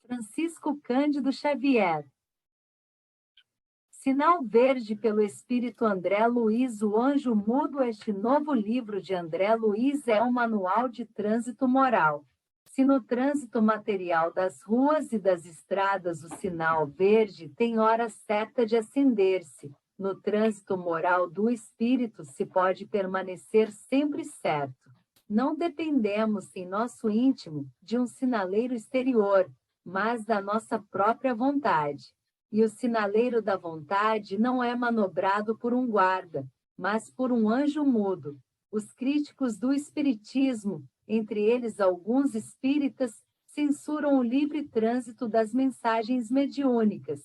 Francisco Cândido Xavier. Sinal Verde pelo Espírito André Luiz O Anjo Mudo. Este novo livro de André Luiz é um manual de trânsito moral. Se no trânsito material das ruas e das estradas o sinal verde tem hora certa de acender-se, no trânsito moral do espírito se pode permanecer sempre certo. Não dependemos, em nosso íntimo, de um sinaleiro exterior, mas da nossa própria vontade. E o sinaleiro da vontade não é manobrado por um guarda, mas por um anjo mudo. Os críticos do espiritismo, entre eles alguns espíritas, censuram o livre trânsito das mensagens mediúnicas,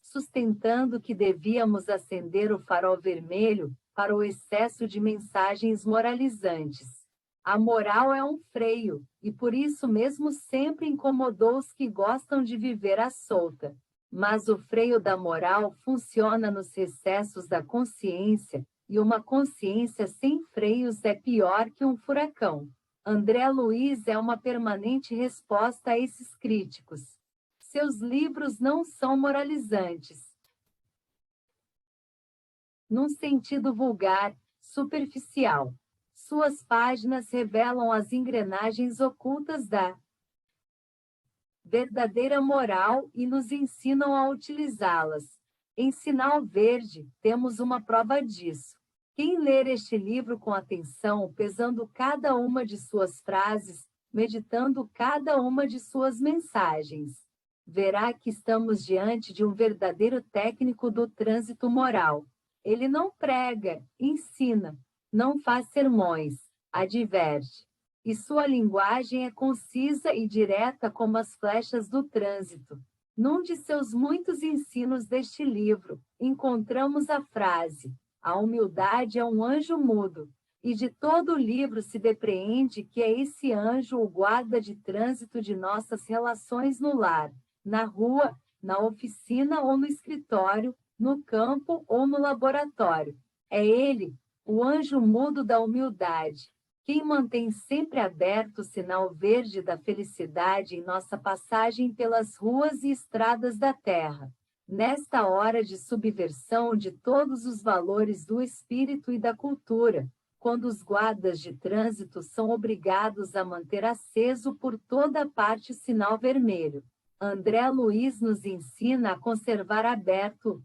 sustentando que devíamos acender o farol vermelho para o excesso de mensagens moralizantes. A moral é um freio, e por isso mesmo sempre incomodou os que gostam de viver à solta. Mas o freio da moral funciona nos recessos da consciência, e uma consciência sem freios é pior que um furacão. André Luiz é uma permanente resposta a esses críticos. Seus livros não são moralizantes, num sentido vulgar, superficial. Suas páginas revelam as engrenagens ocultas da verdadeira moral e nos ensinam a utilizá-las. Em Sinal Verde, temos uma prova disso. Quem ler este livro com atenção, pesando cada uma de suas frases, meditando cada uma de suas mensagens, verá que estamos diante de um verdadeiro técnico do trânsito moral. Ele não prega, ensina, não faz sermões, adverte. E sua linguagem é concisa e direta como as flechas do trânsito. Num de seus muitos ensinos deste livro, encontramos a frase: a humildade é um anjo mudo, e de todo o livro se depreende que é esse anjo o guarda de trânsito de nossas relações no lar, na rua, na oficina ou no escritório, no campo ou no laboratório. É ele, o anjo mudo da humildade, quem mantém sempre aberto o sinal verde da felicidade em nossa passagem pelas ruas e estradas da terra. Nesta hora de subversão de todos os valores do espírito e da cultura, quando os guardas de trânsito são obrigados a manter aceso por toda parte o sinal vermelho, André Luiz nos ensina a conservar aberto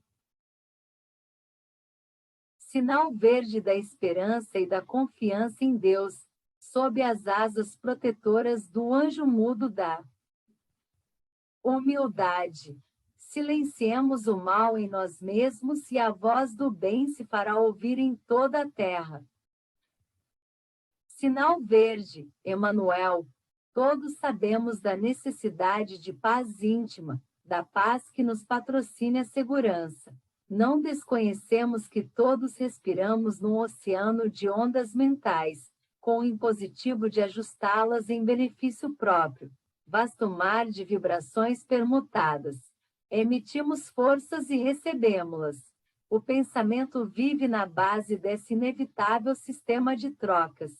sinal verde da esperança e da confiança em Deus, sob as asas protetoras do anjo mudo da humildade. Silenciemos o mal em nós mesmos e a voz do bem se fará ouvir em toda a terra. Sinal verde, Emanuel. Todos sabemos da necessidade de paz íntima, da paz que nos patrocina a segurança. Não desconhecemos que todos respiramos num oceano de ondas mentais, com o impositivo de ajustá-las em benefício próprio, vasto mar de vibrações permutadas. Emitimos forças e recebemos-las. O pensamento vive na base desse inevitável sistema de trocas.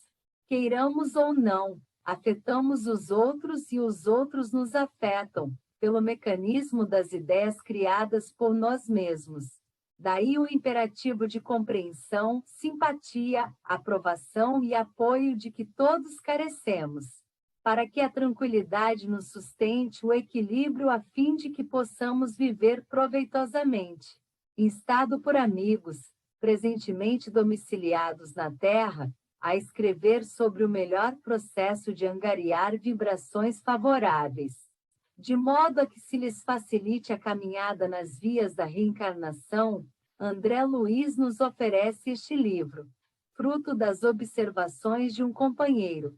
Queiramos ou não, afetamos os outros e os outros nos afetam, pelo mecanismo das ideias criadas por nós mesmos. Daí o imperativo de compreensão, simpatia, aprovação e apoio de que todos carecemos, para que a tranquilidade nos sustente o equilíbrio a fim de que possamos viver proveitosamente. Instado por amigos, presentemente domiciliados na Terra, a escrever sobre o melhor processo de angariar vibrações favoráveis, de modo a que se lhes facilite a caminhada nas vias da reencarnação, André Luiz nos oferece este livro, fruto das observações de um companheiro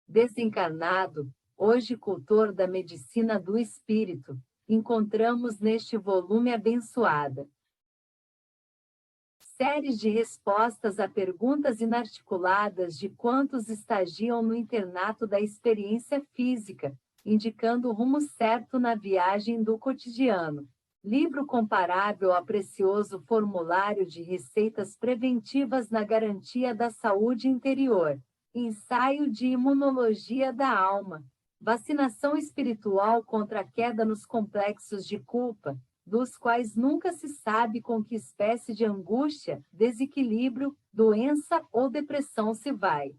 desencarnado, hoje cultor da medicina do espírito. Encontramos neste volume abençoada séries de respostas a perguntas inarticuladas de quantos estagiam no internato da experiência física, indicando o rumo certo na viagem do cotidiano. Livro comparável a precioso formulário de receitas preventivas na garantia da saúde interior. Ensaio de imunologia da alma. Vacinação espiritual contra a queda nos complexos de culpa, dos quais nunca se sabe com que espécie de angústia, desequilíbrio, doença ou depressão se vai.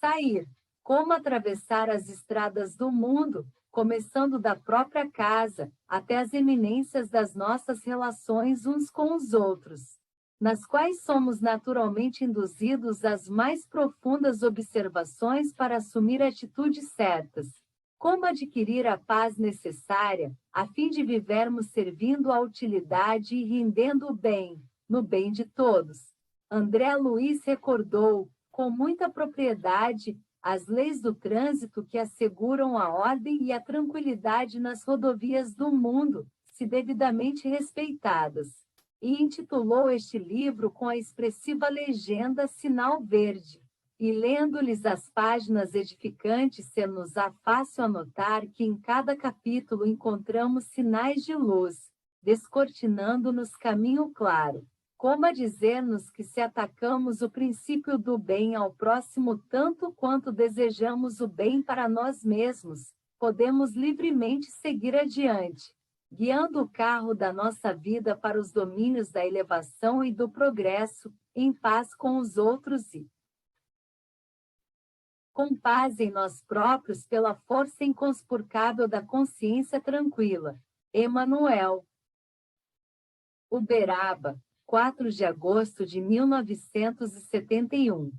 Sair. Como atravessar as estradas do mundo, começando da própria casa, até as eminências das nossas relações uns com os outros, nas quais somos naturalmente induzidos às mais profundas observações para assumir atitudes certas. Como adquirir a paz necessária, a fim de vivermos servindo a utilidade e rendendo o bem, no bem de todos. André Luiz recordou, com muita propriedade, as leis do trânsito que asseguram a ordem e a tranquilidade nas rodovias do mundo, se devidamente respeitadas, e intitulou este livro com a expressiva legenda Sinal Verde. E lendo-lhes as páginas edificantes, se-nos-á fácil anotar que em cada capítulo encontramos sinais de luz, descortinando-nos caminho claro, como a dizer-nos que se atacamos o princípio do bem ao próximo tanto quanto desejamos o bem para nós mesmos, podemos livremente seguir adiante, guiando o carro da nossa vida para os domínios da elevação e do progresso, em paz com os outros e com paz em nós próprios pela força inconspurcável da consciência tranquila. Emanuel. Uberaba, 4 de agosto de 1971.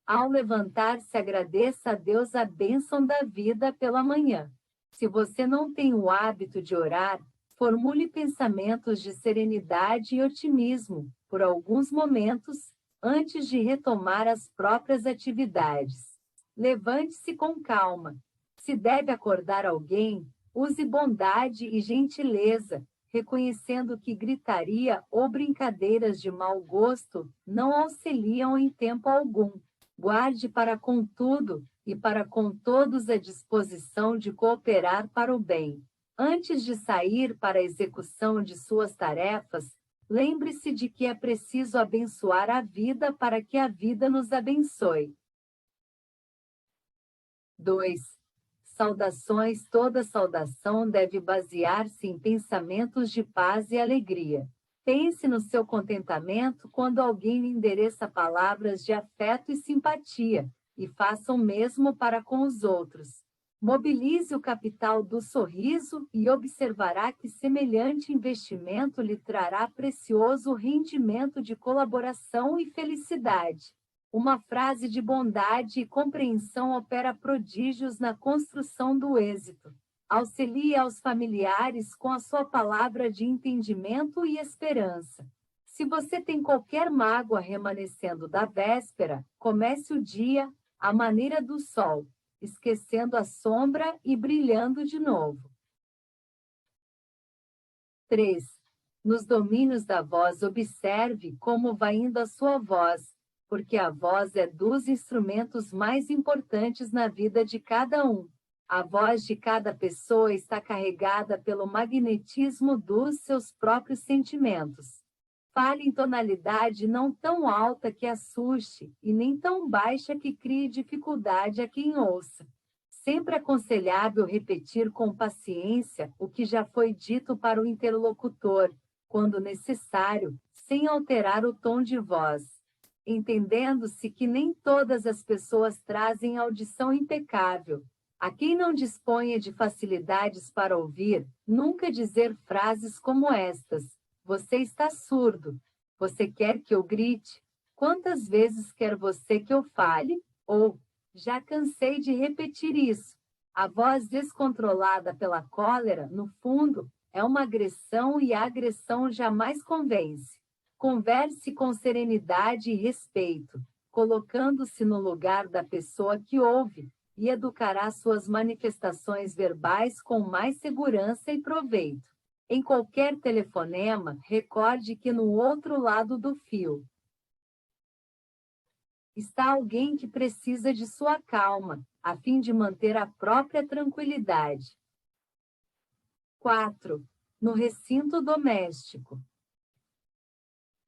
Ao levantar-se, agradeça a Deus a bênção da vida pela manhã. Se você não tem o hábito de orar, formule pensamentos de serenidade e otimismo, por alguns momentos, antes de retomar as próprias atividades. Levante-se com calma. Se deve acordar alguém, use bondade e gentileza, reconhecendo que gritaria ou brincadeiras de mau gosto não auxiliam em tempo algum. Guarde para com tudo e para com todos a disposição de cooperar para o bem. Antes de sair para a execução de suas tarefas, lembre-se de que é preciso abençoar a vida para que a vida nos abençoe. 2. Saudações. Toda saudação deve basear-se em pensamentos de paz e alegria. Pense no seu contentamento quando alguém lhe endereça palavras de afeto e simpatia, e faça o mesmo para com os outros. Mobilize o capital do sorriso e observará que semelhante investimento lhe trará precioso rendimento de colaboração e felicidade. Uma frase de bondade e compreensão opera prodígios na construção do êxito. Auxilie aos familiares com a sua palavra de entendimento e esperança. Se você tem qualquer mágoa remanescendo da véspera, comece o dia à maneira do sol, esquecendo a sombra e brilhando de novo. 3. Nos domínios da voz, observe como vai indo a sua voz, porque a voz é dos instrumentos mais importantes na vida de cada um. A voz de cada pessoa está carregada pelo magnetismo dos seus próprios sentimentos. Fale em tonalidade não tão alta que assuste, e nem tão baixa que crie dificuldade a quem ouça. Sempre aconselhável repetir com paciência o que já foi dito para o interlocutor, quando necessário, sem alterar o tom de voz. Entendendo-se que nem todas as pessoas trazem audição impecável. A quem não disponha de facilidades para ouvir, nunca dizer frases como estas: "Você está surdo. Você quer que eu grite? Quantas vezes quer você que eu fale?" Ou, "Já cansei de repetir isso." A voz descontrolada pela cólera, no fundo, é uma agressão e a agressão jamais convence. Converse com serenidade e respeito, colocando-se no lugar da pessoa que ouve, e educará suas manifestações verbais com mais segurança e proveito. Em qualquer telefonema, recorde que no outro lado do fio está alguém que precisa de sua calma, a fim de manter a própria tranquilidade. 4. No recinto doméstico.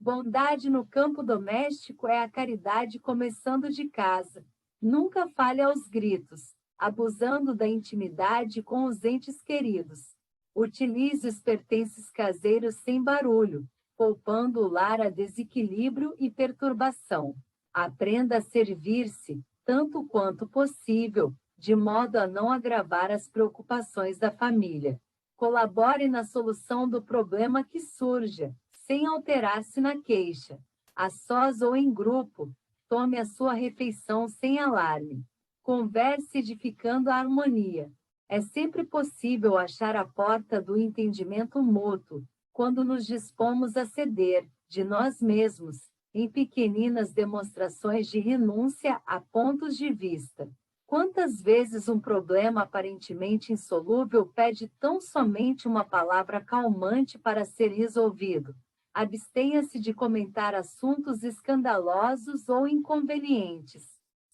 Bondade no campo doméstico é a caridade começando de casa. Nunca fale aos gritos, abusando da intimidade com os entes queridos. Utilize os pertences caseiros sem barulho, poupando o lar a desequilíbrio e perturbação. Aprenda a servir-se, tanto quanto possível, de modo a não agravar as preocupações da família. Colabore na solução do problema que surja, sem alterar-se na queixa. A sós ou em grupo, tome a sua refeição sem alarme. Converse edificando a harmonia. É sempre possível achar a porta do entendimento mútuo, quando nos dispomos a ceder, de nós mesmos, em pequeninas demonstrações de renúncia a pontos de vista. Quantas vezes um problema aparentemente insolúvel pede tão somente uma palavra calmante para ser resolvido? Abstenha-se de comentar assuntos escandalosos ou inconvenientes.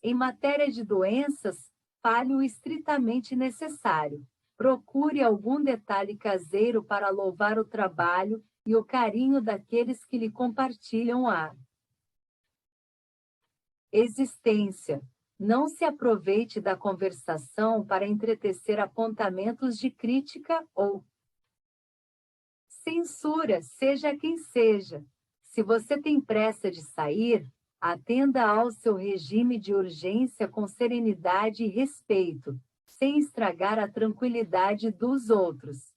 Em matéria de doenças, fale o estritamente necessário. Procure algum detalhe caseiro para louvar o trabalho e o carinho daqueles que lhe compartilham a existência. Não se aproveite da conversação para entretecer apontamentos de crítica ou censura, seja quem seja. Se você tem pressa de sair, atenda ao seu regime de urgência com serenidade e respeito, sem estragar a tranquilidade dos outros.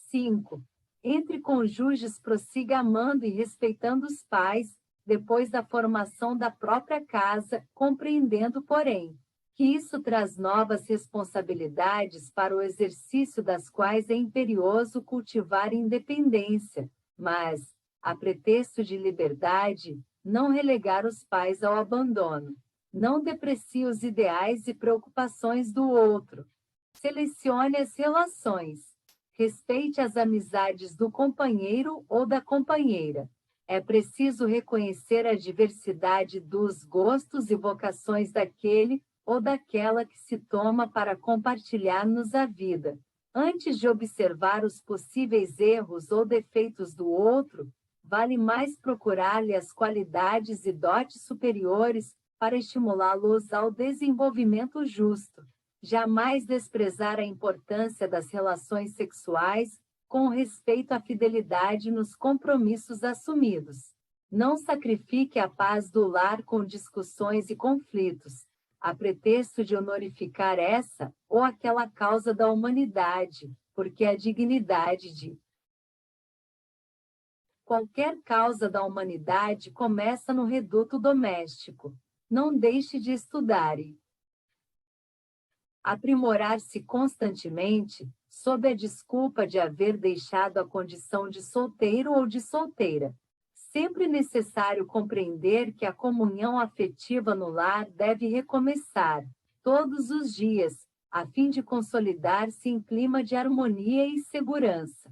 5. Entre cônjuges, prossiga amando e respeitando os pais, depois da formação da própria casa, compreendendo, porém, que isso traz novas responsabilidades para o exercício das quais é imperioso cultivar independência, mas, a pretexto de liberdade, não relegar os pais ao abandono. Não deprecie os ideais e preocupações do outro. Selecione as relações. Respeite as amizades do companheiro ou da companheira. É preciso reconhecer a diversidade dos gostos e vocações daquele ou daquela que se toma para compartilhar-nos a vida. Antes de observar os possíveis erros ou defeitos do outro, vale mais procurar-lhe as qualidades e dotes superiores para estimulá-los ao desenvolvimento justo. Jamais desprezar a importância das relações sexuais, com respeito à fidelidade nos compromissos assumidos. Não sacrifique a paz do lar com discussões e conflitos, a pretexto de honorificar essa ou aquela causa da humanidade, porque a dignidade de qualquer causa da humanidade começa no reduto doméstico. Não deixe de estudar e aprimorar-se constantemente, sob a desculpa de haver deixado a condição de solteiro ou de solteira. Sempre necessário compreender que a comunhão afetiva no lar deve recomeçar, todos os dias, a fim de consolidar-se em clima de harmonia e segurança.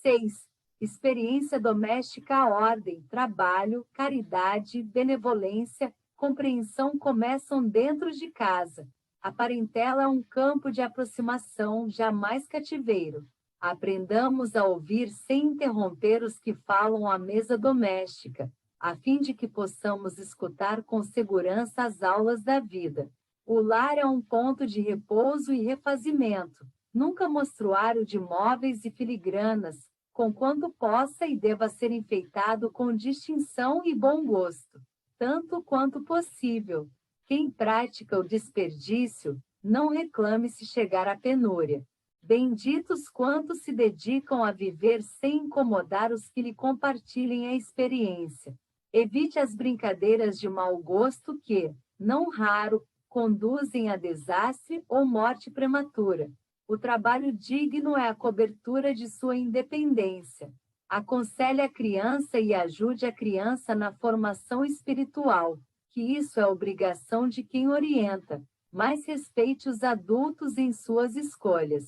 6. Experiência doméstica à ordem, trabalho, caridade, benevolência, compreensão começam dentro de casa. A parentela é um campo de aproximação, jamais cativeiro. Aprendamos a ouvir sem interromper os que falam à mesa doméstica, a fim de que possamos escutar com segurança as aulas da vida. O lar é um ponto de repouso e refazimento, nunca mostruário de móveis e filigranas, conquanto possa e deva ser enfeitado com distinção e bom gosto, tanto quanto possível. Quem pratica o desperdício, não reclame se chegar à penúria. Benditos quantos se dedicam a viver sem incomodar os que lhe compartilhem a experiência. Evite as brincadeiras de mau gosto que, não raro, conduzem a desastre ou morte prematura. O trabalho digno é a cobertura de sua independência. Aconselhe a criança e ajude a criança na formação espiritual, que isso é obrigação de quem orienta, mas respeite os adultos em suas escolhas,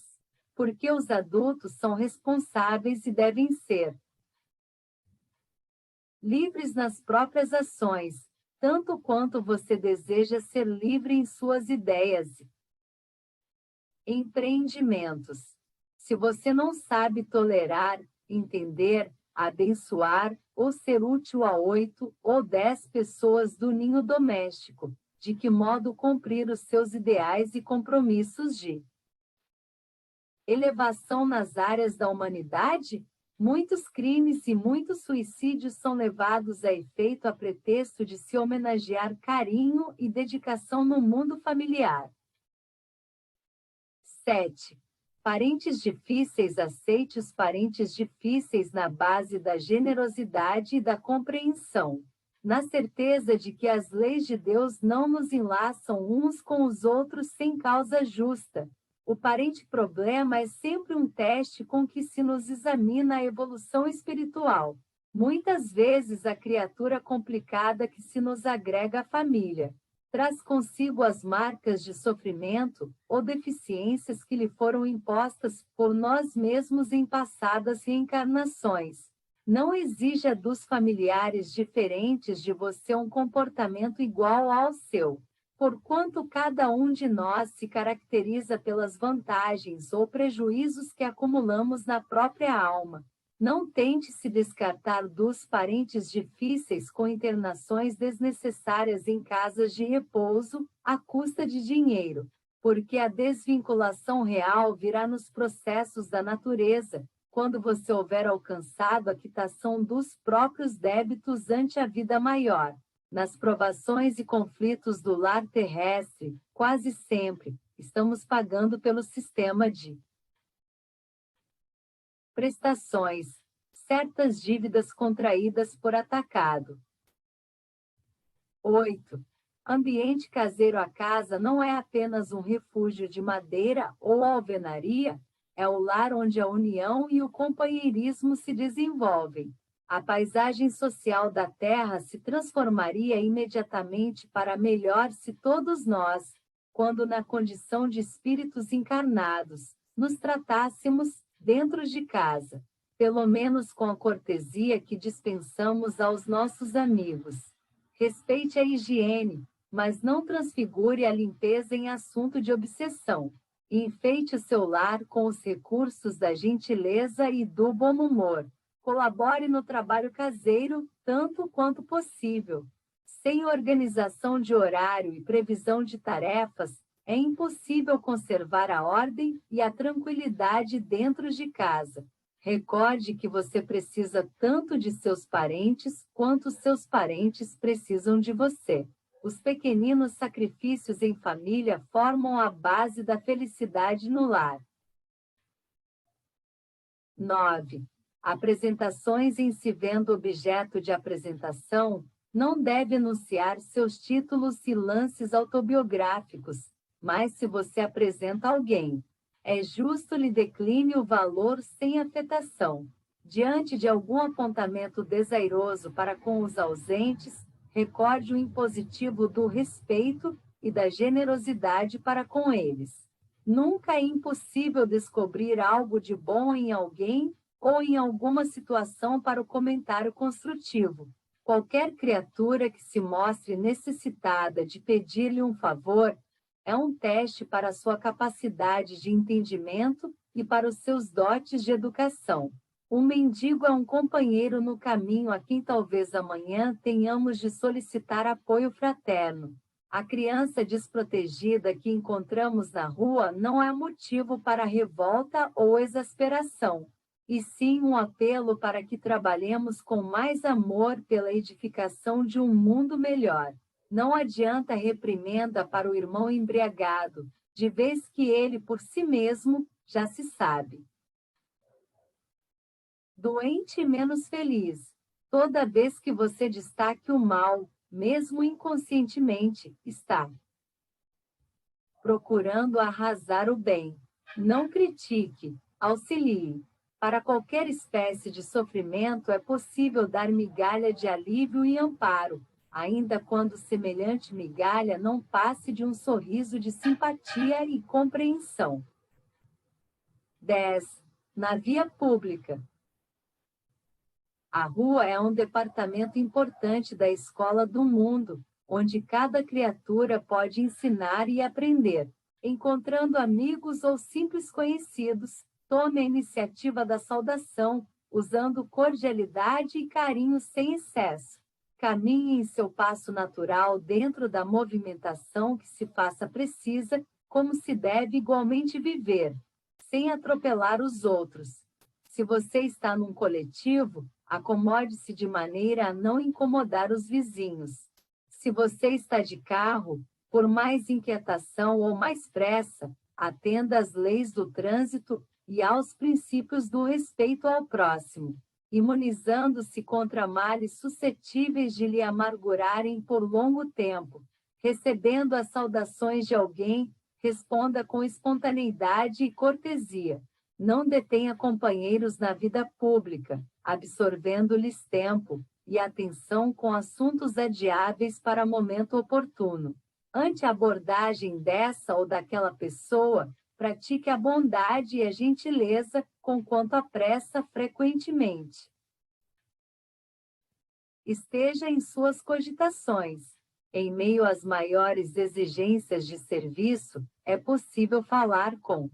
porque os adultos são responsáveis e devem ser livres nas próprias ações, tanto quanto você deseja ser livre em suas ideias. Empreendimentos. Se você não sabe tolerar, entender, abençoar ou ser útil a 8 ou 10 pessoas do ninho doméstico, de que modo cumprir os seus ideais e compromissos de elevação nas áreas da humanidade? Muitos crimes e muitos suicídios são levados a efeito a pretexto de se homenagear carinho e dedicação no mundo familiar. 7. Parentes difíceis. Aceite os parentes difíceis na base da generosidade e da compreensão, na certeza de que as leis de Deus não nos enlaçam uns com os outros sem causa justa. O parente problema é sempre um teste com que se nos examina a evolução espiritual. Muitas vezes a criatura complicada que se nos agrega à família traz consigo as marcas de sofrimento ou deficiências que lhe foram impostas por nós mesmos em passadas reencarnações. Não exija dos familiares diferentes de você um comportamento igual ao seu, porquanto cada um de nós se caracteriza pelas vantagens ou prejuízos que acumulamos na própria alma. Não tente se descartar dos parentes difíceis com internações desnecessárias em casas de repouso, à custa de dinheiro, porque a desvinculação real virá nos processos da natureza, quando você houver alcançado a quitação dos próprios débitos ante a vida maior. Nas provações e conflitos do lar terrestre, quase sempre, estamos pagando pelo sistema de prestações, certas dívidas contraídas por atacado. 8. Ambiente caseiro. A casa não é apenas um refúgio de madeira ou alvenaria, é o lar onde a união e o companheirismo se desenvolvem. A paisagem social da Terra se transformaria imediatamente para melhor se todos nós, quando na condição de espíritos encarnados, nos tratássemos dentro de casa, pelo menos com a cortesia que dispensamos aos nossos amigos. Respeite a higiene, mas não transfigure a limpeza em assunto de obsessão. E enfeite o seu lar com os recursos da gentileza e do bom humor. Colabore no trabalho caseiro, tanto quanto possível. Sem organização de horário e previsão de tarefas, é impossível conservar a ordem e a tranquilidade dentro de casa. Recorde que você precisa tanto de seus parentes quanto seus parentes precisam de você. Os pequeninos sacrifícios em família formam a base da felicidade no lar. 9. Apresentações. Em se vendo objeto de apresentação, não deve anunciar seus títulos e lances autobiográficos, mas se você apresenta alguém, é justo lhe decline o valor sem afetação. Diante de algum apontamento desairoso para com os ausentes, recorde o impositivo do respeito e da generosidade para com eles. Nunca é impossível descobrir algo de bom em alguém ou em alguma situação para o comentário construtivo. Qualquer criatura que se mostre necessitada de pedir-lhe um favor é um teste para a sua capacidade de entendimento e para os seus dotes de educação. Um mendigo é um companheiro no caminho a quem talvez amanhã tenhamos de solicitar apoio fraterno. A criança desprotegida que encontramos na rua não é motivo para revolta ou exasperação, e sim um apelo para que trabalhemos com mais amor pela edificação de um mundo melhor. Não adianta reprimenda para o irmão embriagado, de vez que ele por si mesmo já se sabe doente e menos feliz. Toda vez que você destaque o mal, mesmo inconscientemente, está procurando arrasar o bem. Não critique, auxilie. Para qualquer espécie de sofrimento é possível dar migalha de alívio e amparo, ainda quando semelhante migalha não passe de um sorriso de simpatia e compreensão. 10. Na via pública. A rua é um departamento importante da escola do mundo, onde cada criatura pode ensinar e aprender. Encontrando amigos ou simples conhecidos, tome a iniciativa da saudação, usando cordialidade e carinho sem excesso. Caminhe em seu passo natural dentro da movimentação que se faça precisa, como se deve igualmente viver, sem atropelar os outros. Se você está num coletivo, acomode-se de maneira a não incomodar os vizinhos. Se você está de carro, por mais inquietação ou mais pressa, atenda às leis do trânsito e aos princípios do respeito ao próximo, imunizando-se contra males suscetíveis de lhe amargurarem por longo tempo. Recebendo as saudações de alguém, responda com espontaneidade e cortesia. Não detenha companheiros na vida pública, absorvendo-lhes tempo e atenção com assuntos adiáveis para momento oportuno. Ante a abordagem dessa ou daquela pessoa, pratique a bondade e a gentileza, conquanto a pressa frequentemente. Esteja em suas cogitações. Em meio às maiores exigências de serviço, é possível falar com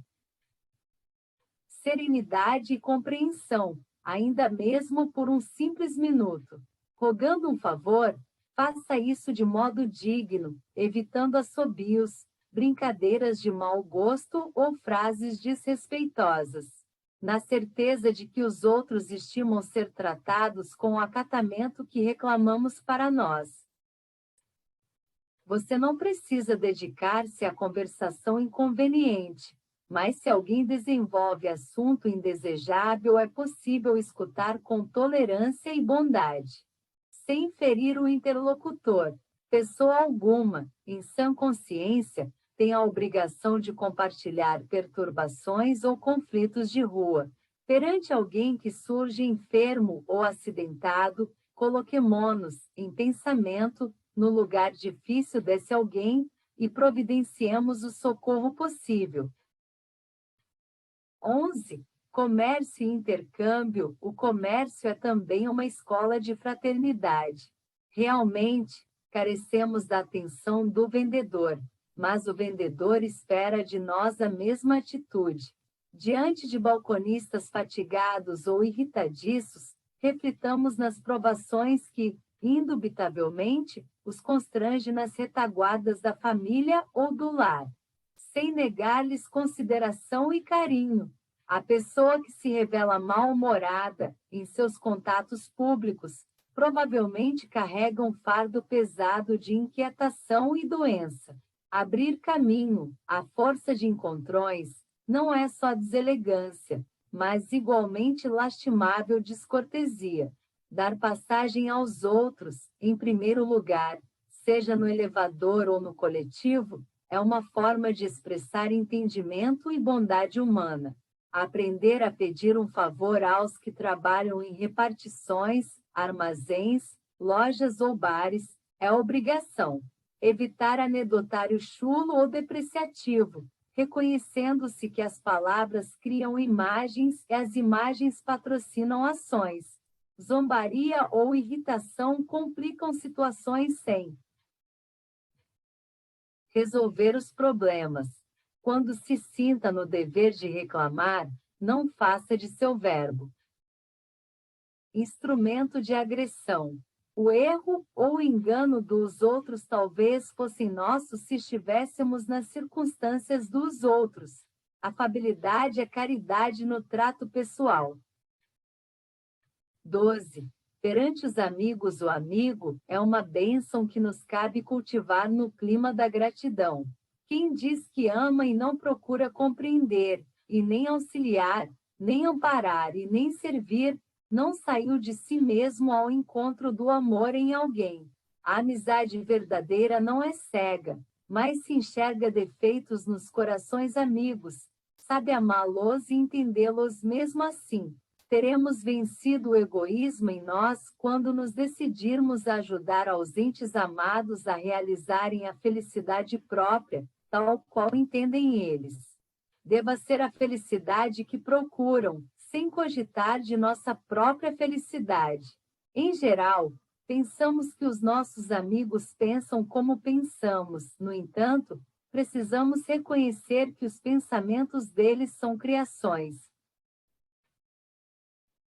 serenidade e compreensão, ainda mesmo por um simples minuto. Rogando um favor, faça isso de modo digno, evitando assobios, brincadeiras de mau gosto ou frases desrespeitosas, na certeza de que os outros estimam ser tratados com o acatamento que reclamamos para nós. Você não precisa dedicar-se à conversação inconveniente, mas se alguém desenvolve assunto indesejável, é possível escutar com tolerância e bondade, sem ferir o interlocutor. Pessoa alguma, em sã consciência, tem a obrigação de compartilhar perturbações ou conflitos de rua. Perante alguém que surge enfermo ou acidentado, coloquemo-nos, em pensamento, no lugar difícil desse alguém e providenciemos o socorro possível. 11. Comércio e intercâmbio. O comércio é também uma escola de fraternidade. Realmente, carecemos da atenção do vendedor, mas o vendedor espera de nós a mesma atitude. Diante de balconistas fatigados ou irritadiços, reflitamos nas provações que, indubitavelmente, os constrange nas retaguardas da família ou do lar, sem negar-lhes consideração e carinho. A pessoa que se revela mal-humorada em seus contatos públicos provavelmente carrega um fardo pesado de inquietação e doença. Abrir caminho, à força de encontrões, não é só deselegância, mas igualmente lastimável descortesia. Dar passagem aos outros, em primeiro lugar, seja no elevador ou no coletivo, é uma forma de expressar entendimento e bondade humana. Aprender a pedir um favor aos que trabalham em repartições, armazéns, lojas ou bares é obrigação. Evitar anedotário chulo ou depreciativo, reconhecendo-se que as palavras criam imagens e as imagens patrocinam ações. Zombaria ou irritação complicam situações sem resolver os problemas. Quando se sinta no dever de reclamar, não faça de seu verbo instrumento de agressão. O erro ou o engano dos outros talvez fossem nossos se estivéssemos nas circunstâncias dos outros. Afabilidade é caridade no trato pessoal. 12. Perante os amigos, o amigo é uma bênção que nos cabe cultivar no clima da gratidão. Quem diz que ama e não procura compreender, e nem auxiliar, nem amparar e nem servir, não saiu de si mesmo ao encontro do amor em alguém. A amizade verdadeira não é cega, mas se enxerga defeitos nos corações amigos, sabe amá-los e entendê-los mesmo assim. Teremos vencido o egoísmo em nós quando nos decidirmos a ajudar aos entes amados a realizarem a felicidade própria, tal qual entendem eles. Deva ser a felicidade que procuram, sem cogitar de nossa própria felicidade. Em geral, pensamos que os nossos amigos pensam como pensamos. No entanto, precisamos reconhecer que os pensamentos deles são criações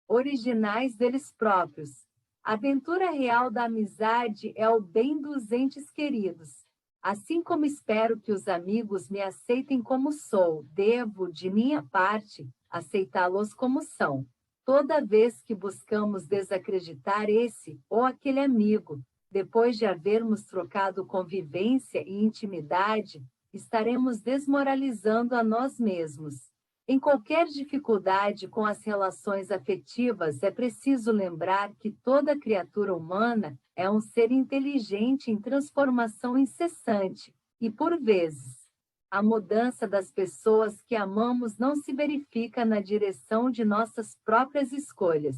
originais deles próprios. A aventura real da amizade é o bem dos entes queridos. Assim como espero que os amigos me aceitem como sou, devo, de minha parte, aceitá-los como são. Toda vez que buscamos desacreditar esse ou aquele amigo, depois de havermos trocado convivência e intimidade, estaremos desmoralizando a nós mesmos. Em qualquer dificuldade com as relações afetivas, é preciso lembrar que toda criatura humana é um ser inteligente em transformação incessante, e por vezes, a mudança das pessoas que amamos não se verifica na direção de nossas próprias escolhas.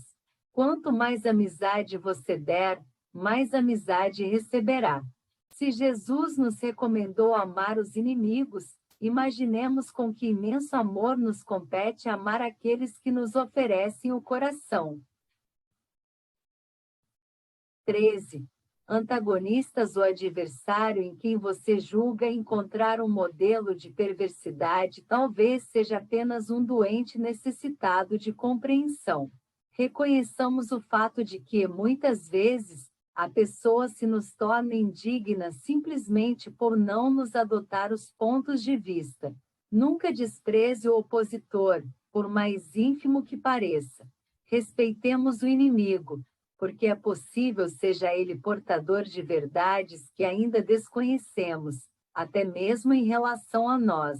Quanto mais amizade você der, mais amizade receberá. Se Jesus nos recomendou amar os inimigos, imaginemos com que imenso amor nos compete amar aqueles que nos oferecem o coração. 13. Antagonistas ou adversário em quem você julga encontrar um modelo de perversidade talvez seja apenas um doente necessitado de compreensão. Reconheçamos o fato de que, muitas vezes, a pessoa se nos torna indigna simplesmente por não nos adotar os pontos de vista. Nunca despreze o opositor, por mais ínfimo que pareça. Respeitemos o inimigo, porque é possível seja ele portador de verdades que ainda desconhecemos, até mesmo em relação a nós.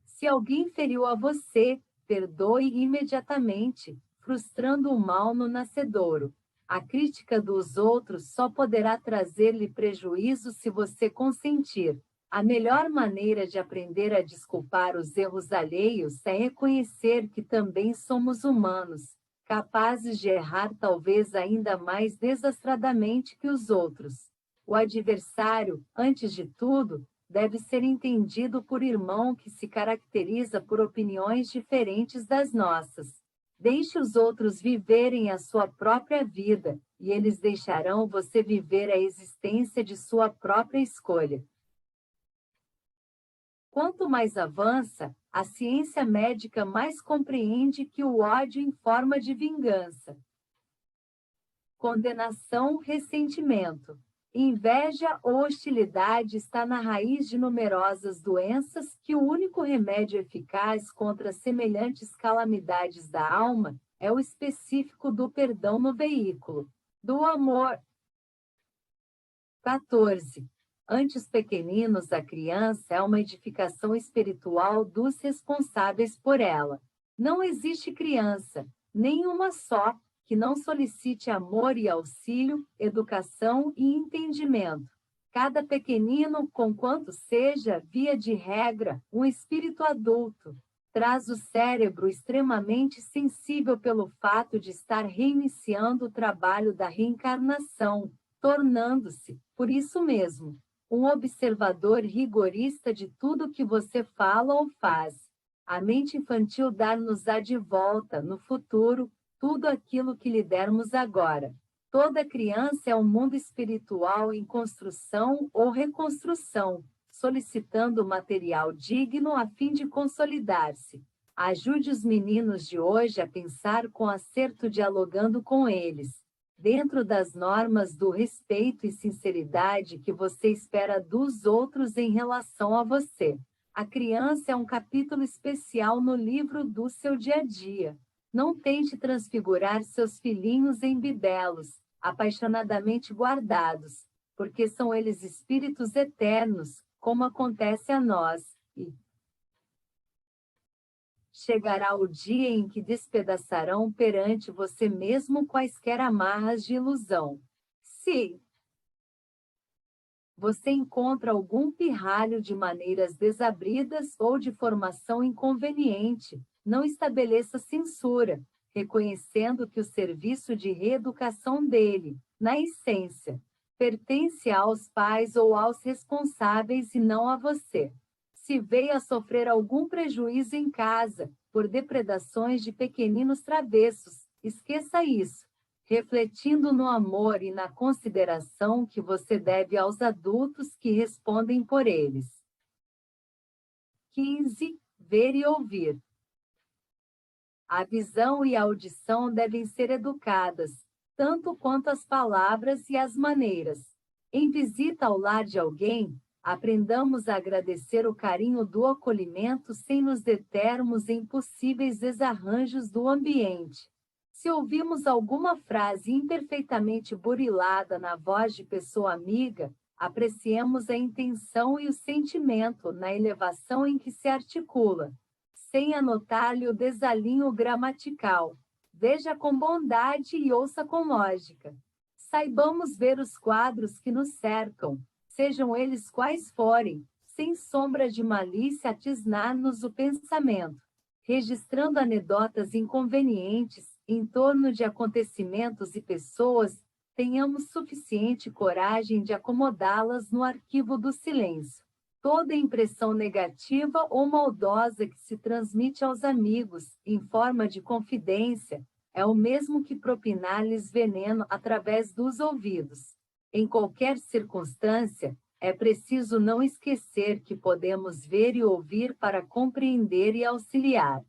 Se alguém feriu a você, perdoe imediatamente, frustrando o mal no nascedouro. A crítica dos outros só poderá trazer-lhe prejuízo se você consentir. A melhor maneira de aprender a desculpar os erros alheios é reconhecer que também somos humanos, capazes de errar talvez ainda mais desastradamente que os outros. O adversário, antes de tudo, deve ser entendido por irmão que se caracteriza por opiniões diferentes das nossas. Deixe os outros viverem a sua própria vida, e eles deixarão você viver a existência de sua própria escolha. Quanto mais avança, a ciência médica mais compreende que o ódio em forma de vingança, condenação, ressentimento, inveja ou hostilidade está na raiz de numerosas doenças que o único remédio eficaz contra semelhantes calamidades da alma é o específico do perdão no veículo do amor. 14. Antes pequeninos, a criança é uma edificação espiritual dos responsáveis por ela. Não existe criança, nenhuma só, que não solicite amor e auxílio, educação e entendimento. Cada pequenino, conquanto seja, via de regra, um espírito adulto, traz o cérebro extremamente sensível pelo fato de estar reiniciando o trabalho da reencarnação, tornando-se, por isso mesmo, um observador rigorista de tudo que você fala ou faz. A mente infantil dar-nos-á de volta, no futuro, tudo aquilo que lhe dermos agora. Toda criança é um mundo espiritual em construção ou reconstrução, solicitando material digno a fim de consolidar-se. Ajude os meninos de hoje a pensar com acerto dialogando com eles, dentro das normas do respeito e sinceridade que você espera dos outros em relação a você. A criança é um capítulo especial no livro do seu dia a dia. Não tente transfigurar seus filhinhos em bibelos, apaixonadamente guardados, porque são eles espíritos eternos, como acontece a nós, e chegará o dia em que despedaçarão perante você mesmo quaisquer amarras de ilusão. Se você encontra algum pirralho de maneiras desabridas ou de formação inconveniente, não estabeleça censura, reconhecendo que o serviço de reeducação dele, na essência, pertence aos pais ou aos responsáveis e não a você. Se veio a sofrer algum prejuízo em casa, por depredações de pequeninos travessos, esqueça isso, refletindo no amor e na consideração que você deve aos adultos que respondem por eles. 15. Ver e ouvir. A visão e a audição devem ser educadas, tanto quanto as palavras e as maneiras. Em visita ao lar de alguém, aprendamos a agradecer o carinho do acolhimento sem nos determos em possíveis desarranjos do ambiente. Se ouvimos alguma frase imperfeitamente burilada na voz de pessoa amiga, apreciemos a intenção e o sentimento na elevação em que se articula, sem anotar-lhe o desalinho gramatical. Veja com bondade e ouça com lógica. Saibamos ver os quadros que nos cercam, sejam eles quais forem, sem sombra de malícia atisnar-nos o pensamento, registrando anedotas inconvenientes em torno de acontecimentos e pessoas, tenhamos suficiente coragem de acomodá-las no arquivo do silêncio. Toda impressão negativa ou maldosa que se transmite aos amigos, em forma de confidência, é o mesmo que propinar-lhes veneno através dos ouvidos. Em qualquer circunstância, é preciso não esquecer que podemos ver e ouvir para compreender e auxiliar.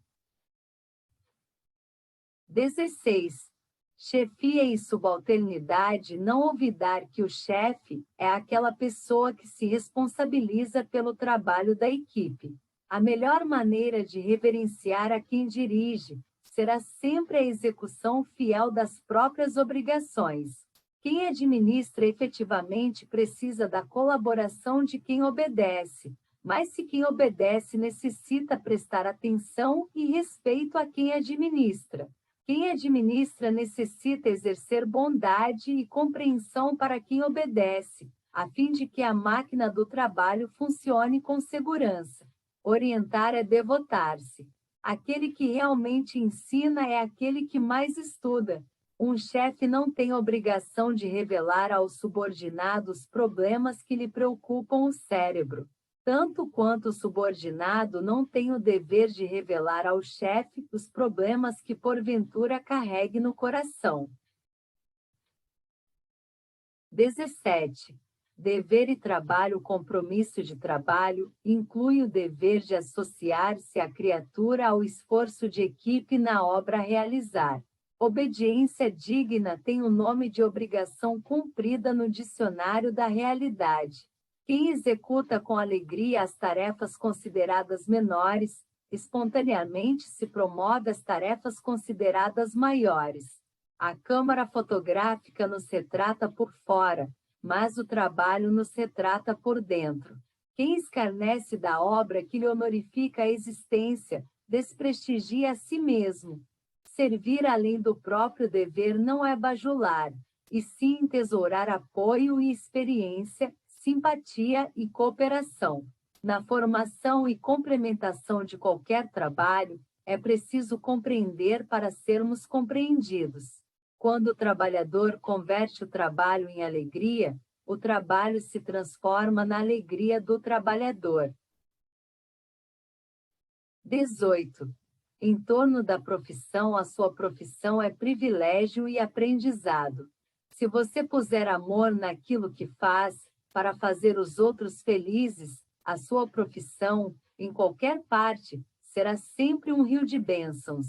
16. Chefia e subalternidade não olvidar que o chefe é aquela pessoa que se responsabiliza pelo trabalho da equipe. A melhor maneira de reverenciar a quem dirige será sempre a execução fiel das próprias obrigações. Quem administra efetivamente precisa da colaboração de quem obedece, mas se quem obedece necessita prestar atenção e respeito a quem administra. Quem administra necessita exercer bondade e compreensão para quem obedece, a fim de que a máquina do trabalho funcione com segurança. Orientar é devotar-se. Aquele que realmente ensina é aquele que mais estuda. Um chefe não tem obrigação de revelar aos subordinados problemas que lhe preocupam o cérebro, tanto quanto o subordinado não tem o dever de revelar ao chefe os problemas que porventura carregue no coração. 17. Dever e trabalho. O compromisso de trabalho inclui o dever de associar-se à criatura ao esforço de equipe na obra a realizar. Obediência digna tem o nome de obrigação cumprida no dicionário da realidade. Quem executa com alegria as tarefas consideradas menores, espontaneamente se promove às tarefas consideradas maiores. A câmara fotográfica nos retrata por fora, mas o trabalho nos retrata por dentro. Quem escarnece da obra que lhe honorifica a existência, desprestigia a si mesmo. Servir além do próprio dever não é bajular, e sim tesourar apoio e experiência, simpatia e cooperação. Na formação e complementação de qualquer trabalho, é preciso compreender para sermos compreendidos. Quando o trabalhador converte o trabalho em alegria, o trabalho se transforma na alegria do trabalhador. 18. Em torno da profissão, a sua profissão é privilégio e aprendizado. Se você puser amor naquilo que faz, para fazer os outros felizes, a sua profissão, em qualquer parte, será sempre um rio de bênçãos.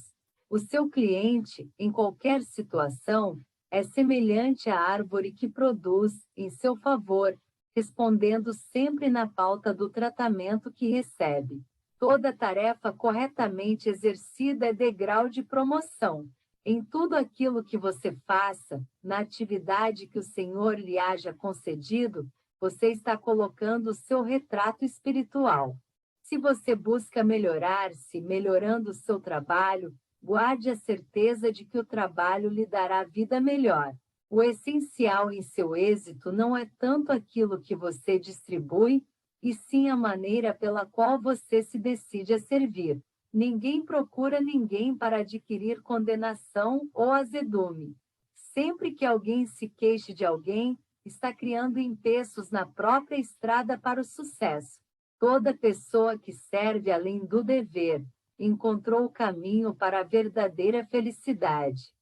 O seu cliente, em qualquer situação, é semelhante à árvore que produz, em seu favor, respondendo sempre na pauta do tratamento que recebe. Toda tarefa corretamente exercida é degrau de promoção. Em tudo aquilo que você faça, na atividade que o Senhor lhe haja concedido, você está colocando o seu retrato espiritual. Se você busca melhorar-se, melhorando o seu trabalho, guarde a certeza de que o trabalho lhe dará vida melhor. O essencial em seu êxito não é tanto aquilo que você distribui, e sim a maneira pela qual você se decide a servir. Ninguém procura ninguém para adquirir condenação ou azedume. Sempre que alguém se queixe de alguém, está criando empeços na própria estrada para o sucesso. Toda pessoa que serve além do dever, encontrou o caminho para a verdadeira felicidade.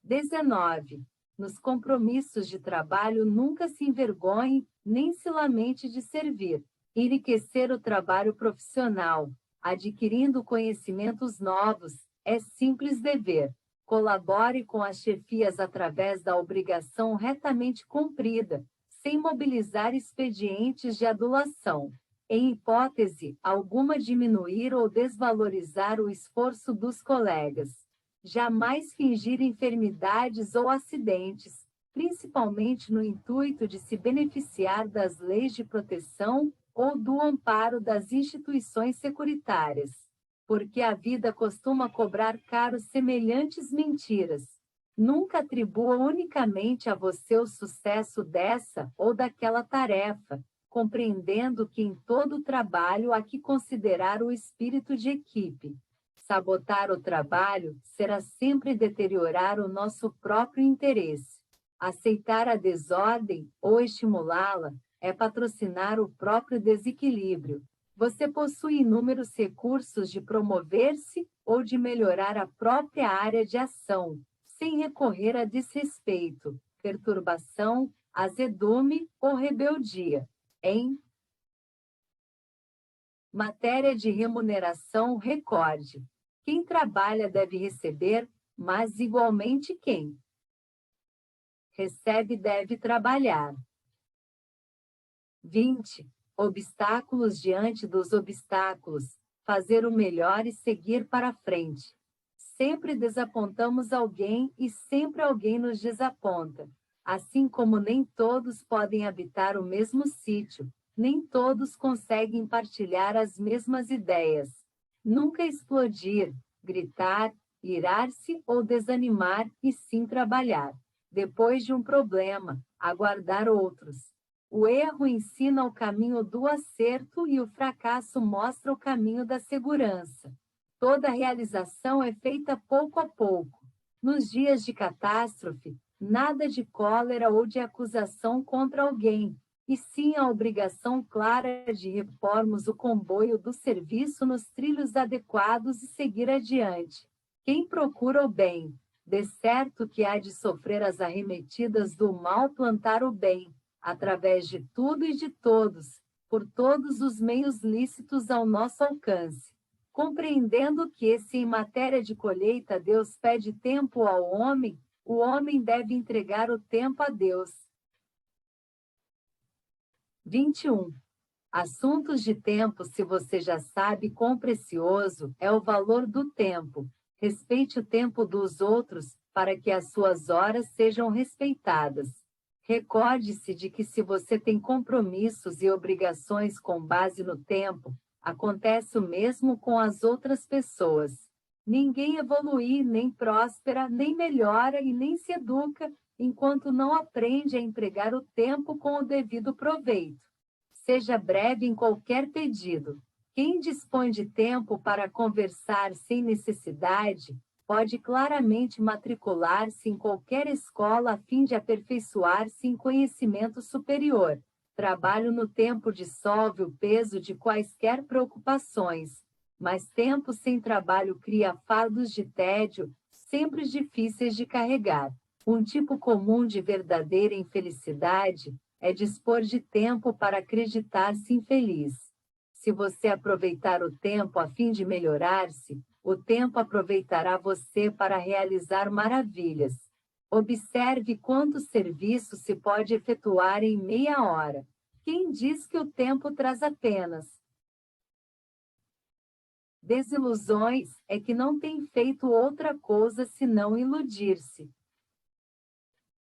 19. Nos compromissos de trabalho, nunca se envergonhe, nem se lamente de servir. Enriquecer o trabalho profissional. adquirindo conhecimentos novos, é simples dever. Colabore com as chefias através da obrigação retamente cumprida, sem mobilizar expedientes de adulação. Em hipótese alguma, diminuir ou desvalorizar o esforço dos colegas. Jamais fingir enfermidades ou acidentes, principalmente no intuito de se beneficiar das leis de proteção ou do amparo das instituições securitárias. Porque a vida costuma cobrar caro semelhantes mentiras. Nunca atribua unicamente a você o sucesso dessa ou daquela tarefa, compreendendo que em todo trabalho há que considerar o espírito de equipe. Sabotar o trabalho será sempre deteriorar o nosso próprio interesse. Aceitar a desordem ou estimulá-la é patrocinar o próprio desequilíbrio. Você possui inúmeros recursos de promover-se ou de melhorar a própria área de ação, sem recorrer a desrespeito, perturbação, azedume ou rebeldia. Em matéria de remuneração, recorde: quem trabalha deve receber, mas igualmente quem recebe deve trabalhar. 20. Obstáculos diante dos obstáculos. Fazer o melhor e seguir para frente. Sempre desapontamos alguém e sempre alguém nos desaponta. Assim como nem todos podem habitar o mesmo sítio, nem todos conseguem partilhar as mesmas ideias. Nunca explodir, gritar, irar-se ou desanimar, e sim trabalhar. Depois de um problema, aguardar outros. O erro ensina o caminho do acerto e o fracasso mostra o caminho da segurança. Toda realização é feita pouco a pouco. Nos dias de catástrofe, nada de cólera ou de acusação contra alguém, e sim a obrigação clara de repormos o comboio do serviço nos trilhos adequados e seguir adiante. Quem procura o bem, de certo que há de sofrer as arremetidas do mal plantar o bem, através de tudo e de todos, por todos os meios lícitos ao nosso alcance. Compreendendo que, se em matéria de colheita Deus pede tempo ao homem, o homem deve entregar o tempo a Deus. 21. Assuntos de tempo. Se você já sabe quão precioso é o valor do tempo, respeite o tempo dos outros, para que as suas horas sejam respeitadas. Recorde-se de que, se você tem compromissos e obrigações com base no tempo, acontece o mesmo com as outras pessoas. Ninguém evolui, nem próspera, nem melhora e nem se educa, enquanto não aprende a empregar o tempo com o devido proveito. Seja breve em qualquer pedido. Quem dispõe de tempo para conversar sem necessidade, pode claramente matricular-se em qualquer escola a fim de aperfeiçoar-se em conhecimento superior. Trabalho no tempo dissolve o peso de quaisquer preocupações, mas tempo sem trabalho cria fardos de tédio, sempre difíceis de carregar. Um tipo comum de verdadeira infelicidade é dispor de tempo para acreditar-se infeliz. Se você aproveitar o tempo a fim de melhorar-se, o tempo aproveitará você para realizar maravilhas. Observe quanto serviço se pode efetuar em meia hora. Quem diz que o tempo traz apenas desilusões é que não tem feito outra coisa senão iludir-se.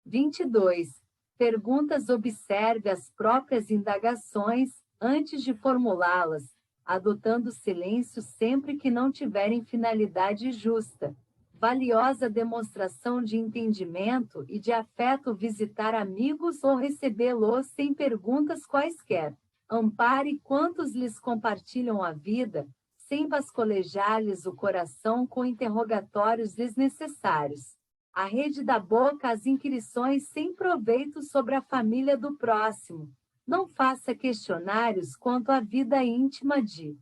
22. Perguntas. Observe as próprias indagações antes de formulá-las, adotando silêncio sempre que não tiverem finalidade justa. Valiosa demonstração de entendimento e de afeto visitar amigos ou recebê-los sem perguntas quaisquer. Ampare quantos lhes compartilham a vida, sem vascolejar-lhes o coração com interrogatórios desnecessários. Arrede da boca as inquirições sem proveito sobre a família do próximo. Não faça questionários quanto à vida íntima de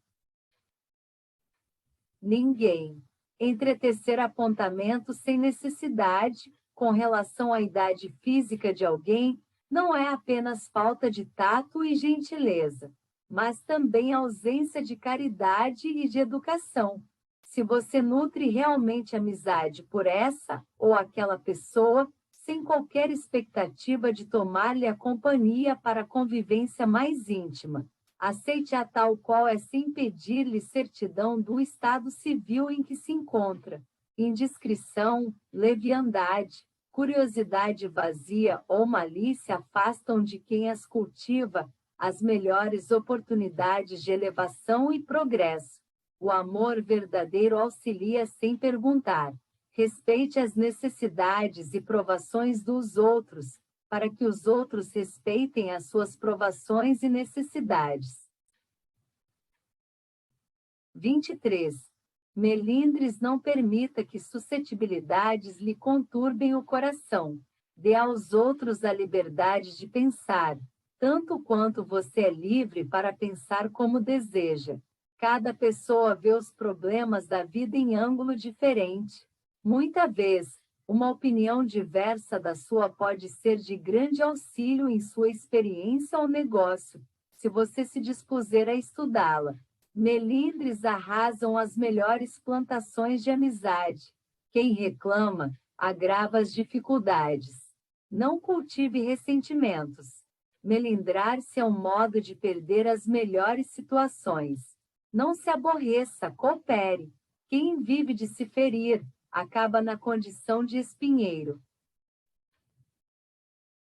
ninguém. Entretecer apontamentos sem necessidade, com relação à idade física de alguém, não é apenas falta de tato e gentileza. mas também ausência de caridade e de educação. Se você nutre realmente amizade por essa ou aquela pessoa, sem qualquer expectativa de tomar-lhe a companhia para a convivência mais íntima, aceite-a tal qual é sem pedir-lhe certidão do estado civil em que se encontra. Indiscrição, leviandade, curiosidade vazia ou malícia afastam de quem as cultiva as melhores oportunidades de elevação e progresso. O amor verdadeiro auxilia sem perguntar. Respeite as necessidades e provações dos outros, para que os outros respeitem as suas provações e necessidades. 23. Melindres não permita que suscetibilidades lhe conturbem o coração. Dê aos outros a liberdade de pensar, tanto quanto você é livre para pensar como deseja. Cada pessoa vê os problemas da vida em ângulo diferente. Muita vez, uma opinião diversa da sua pode ser de grande auxílio em sua experiência ou negócio, se você se dispuser a estudá-la. Melindres arrasam as melhores plantações de amizade. Quem reclama, agrava as dificuldades. Não cultive ressentimentos. Melindrar-se é um modo de perder as melhores situações. Não se aborreça, coopere. Quem vive de se ferir, acaba na condição de espinheiro.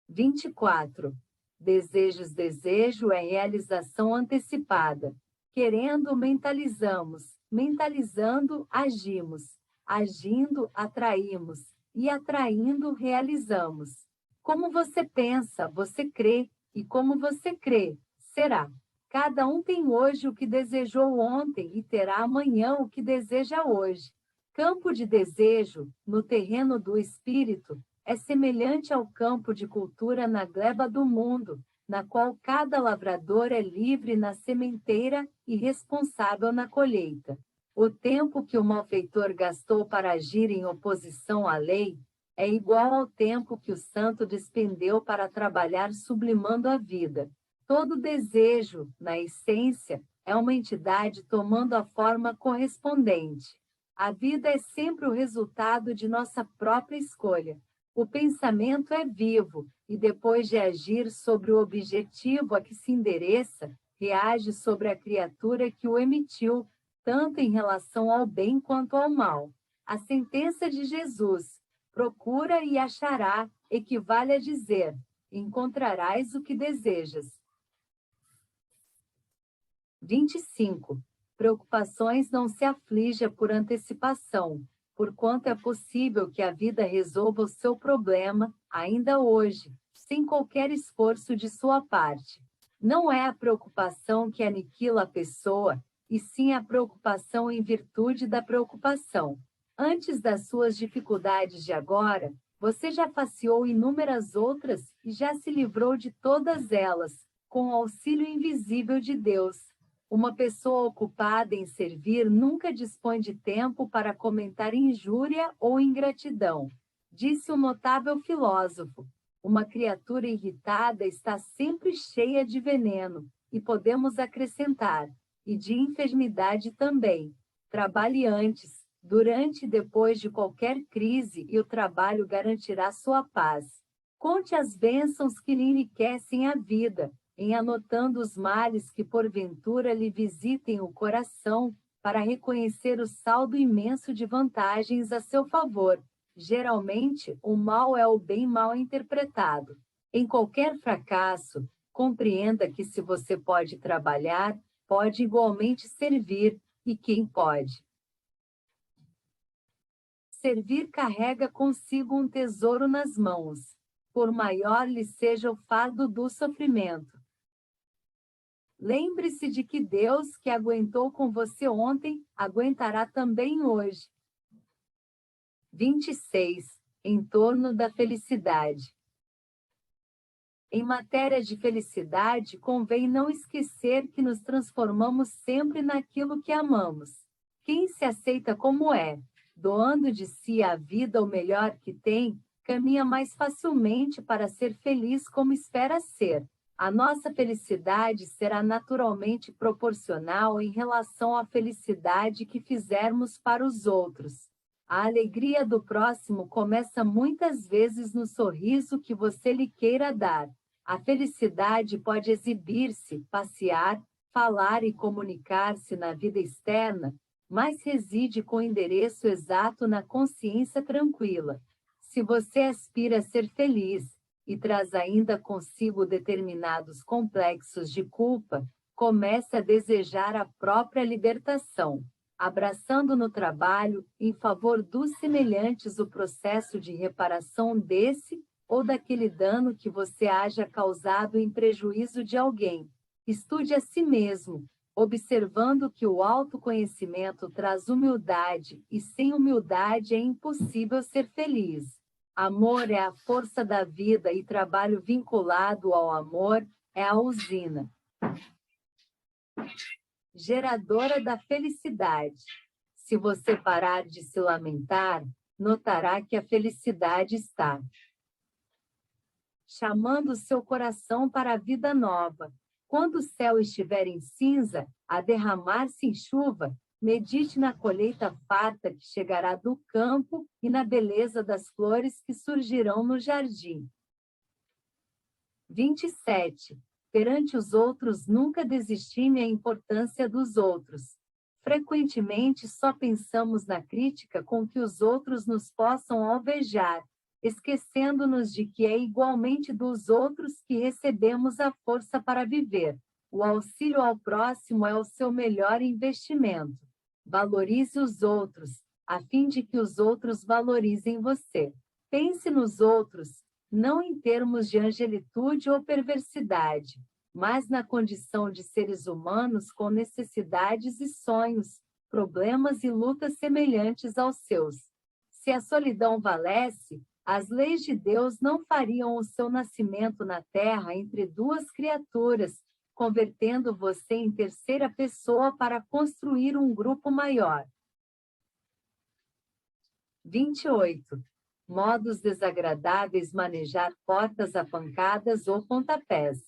24. Desejo é realização antecipada. Querendo, mentalizamos. Mentalizando, agimos. Agindo, atraímos. E atraindo, realizamos. Como você pensa, você crê. E como você crê, será. Cada um tem hoje o que desejou ontem e terá amanhã o que deseja hoje. Campo de desejo, no terreno do espírito, é semelhante ao campo de cultura na gleba do mundo, na qual cada lavrador é livre na sementeira e responsável na colheita. O tempo que o malfeitor gastou para agir em oposição à lei é igual ao tempo que o santo despendeu para trabalhar sublimando a vida. Todo desejo, na essência, é uma entidade tomando a forma correspondente. A vida é sempre o resultado de nossa própria escolha. O pensamento é vivo e, depois de agir sobre o objetivo a que se endereça, reage sobre a criatura que o emitiu, tanto em relação ao bem quanto ao mal. A sentença de Jesus, procura e achará, equivale a dizer, encontrarás o que desejas. 25. Preocupações não se aflija por antecipação, porquanto é possível que a vida resolva o seu problema, ainda hoje, sem qualquer esforço de sua parte. Não é a preocupação que aniquila a pessoa, e sim a preocupação em virtude da preocupação. Antes das suas dificuldades de agora, você já faceou inúmeras outras e já se livrou de todas elas, com o auxílio invisível de Deus. Uma pessoa ocupada em servir nunca dispõe de tempo para comentar injúria ou ingratidão. Disse um notável filósofo: uma criatura irritada está sempre cheia de veneno, e podemos acrescentar, e de enfermidade também. Trabalhe antes, durante e depois de qualquer crise, e o trabalho garantirá sua paz. Conte as bênçãos que lhe enriquecem a vida, em anotando os males que porventura lhe visitem o coração, para reconhecer o saldo imenso de vantagens a seu favor. Geralmente, o mal é o bem mal interpretado. Em qualquer fracasso, compreenda que se você pode trabalhar, pode igualmente servir, e quem pode servir carrega consigo um tesouro nas mãos, por maior lhe seja o fardo do sofrimento. Lembre-se de que Deus, que aguentou com você ontem, aguentará também hoje. 26. Em torno da felicidade. Em matéria de felicidade, convém não esquecer que nos transformamos sempre naquilo que amamos. Quem se aceita como é, doando de si a vida o melhor que tem, caminha mais facilmente para ser feliz como espera ser. A nossa felicidade será naturalmente proporcional em relação à felicidade que fizermos para os outros. A alegria do próximo começa muitas vezes no sorriso que você lhe queira dar. A felicidade pode exibir-se, passear, falar e comunicar-se na vida externa, mas reside com endereço exato na consciência tranquila. Se você aspira a ser feliz, e traz ainda consigo determinados complexos de culpa, comece a desejar a própria libertação, abraçando no trabalho, em favor dos semelhantes, o processo de reparação desse ou daquele dano que você haja causado em prejuízo de alguém. Estude a si mesmo, observando que o autoconhecimento traz humildade, e sem humildade é impossível ser feliz. Amor é a força da vida e trabalho vinculado ao amor é a usina geradora da felicidade. Se você parar de se lamentar, notará que a felicidade está chamando seu coração para a vida nova. Quando o céu estiver em cinza, a derramar-se em chuva, medite na colheita farta que chegará do campo e na beleza das flores que surgirão no jardim. 27. Perante os outros, nunca desestime a importância dos outros. Frequentemente, só pensamos na crítica com que os outros nos possam alvejar, esquecendo-nos de que é igualmente dos outros que recebemos a força para viver. O auxílio ao próximo é o seu melhor investimento. Valorize os outros, a fim de que os outros valorizem você. Pense nos outros, não em termos de angelitude ou perversidade, mas na condição de seres humanos com necessidades e sonhos, problemas e lutas semelhantes aos seus. Se a solidão valesse, as leis de Deus não fariam o seu nascimento na terra entre duas criaturas, convertendo você em terceira pessoa para construir um grupo maior. 28. Modos desagradáveis: manejar portas a pancadas ou pontapés,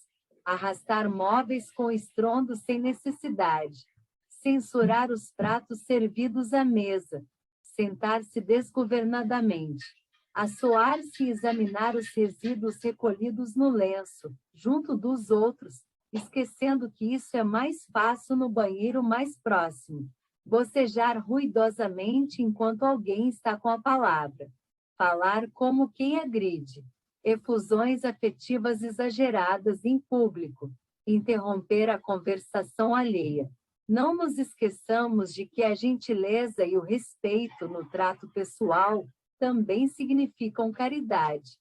arrastar móveis com estrondo sem necessidade, censurar os pratos servidos à mesa, sentar-se desgovernadamente, assoar-se e examinar os resíduos recolhidos no lenço, junto dos outros, esquecendo que isso é mais fácil no banheiro mais próximo, bocejar ruidosamente enquanto alguém está com a palavra, falar como quem agride, efusões afetivas exageradas em público, interromper a conversação alheia. Não nos esqueçamos de que a gentileza e o respeito no trato pessoal também significam caridade.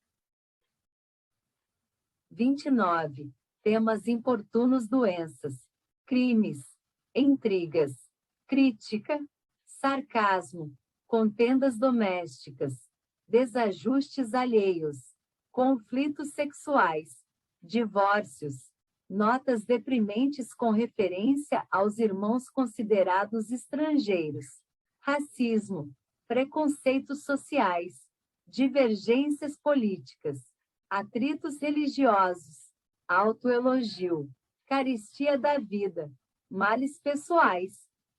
29. Temas importunos: doenças, crimes, intrigas, crítica, sarcasmo, contendas domésticas, desajustes alheios, conflitos sexuais, divórcios, notas deprimentes com referência aos irmãos considerados estrangeiros, racismo, preconceitos sociais, divergências políticas, atritos religiosos, autoelogio, carestia da vida, males pessoais,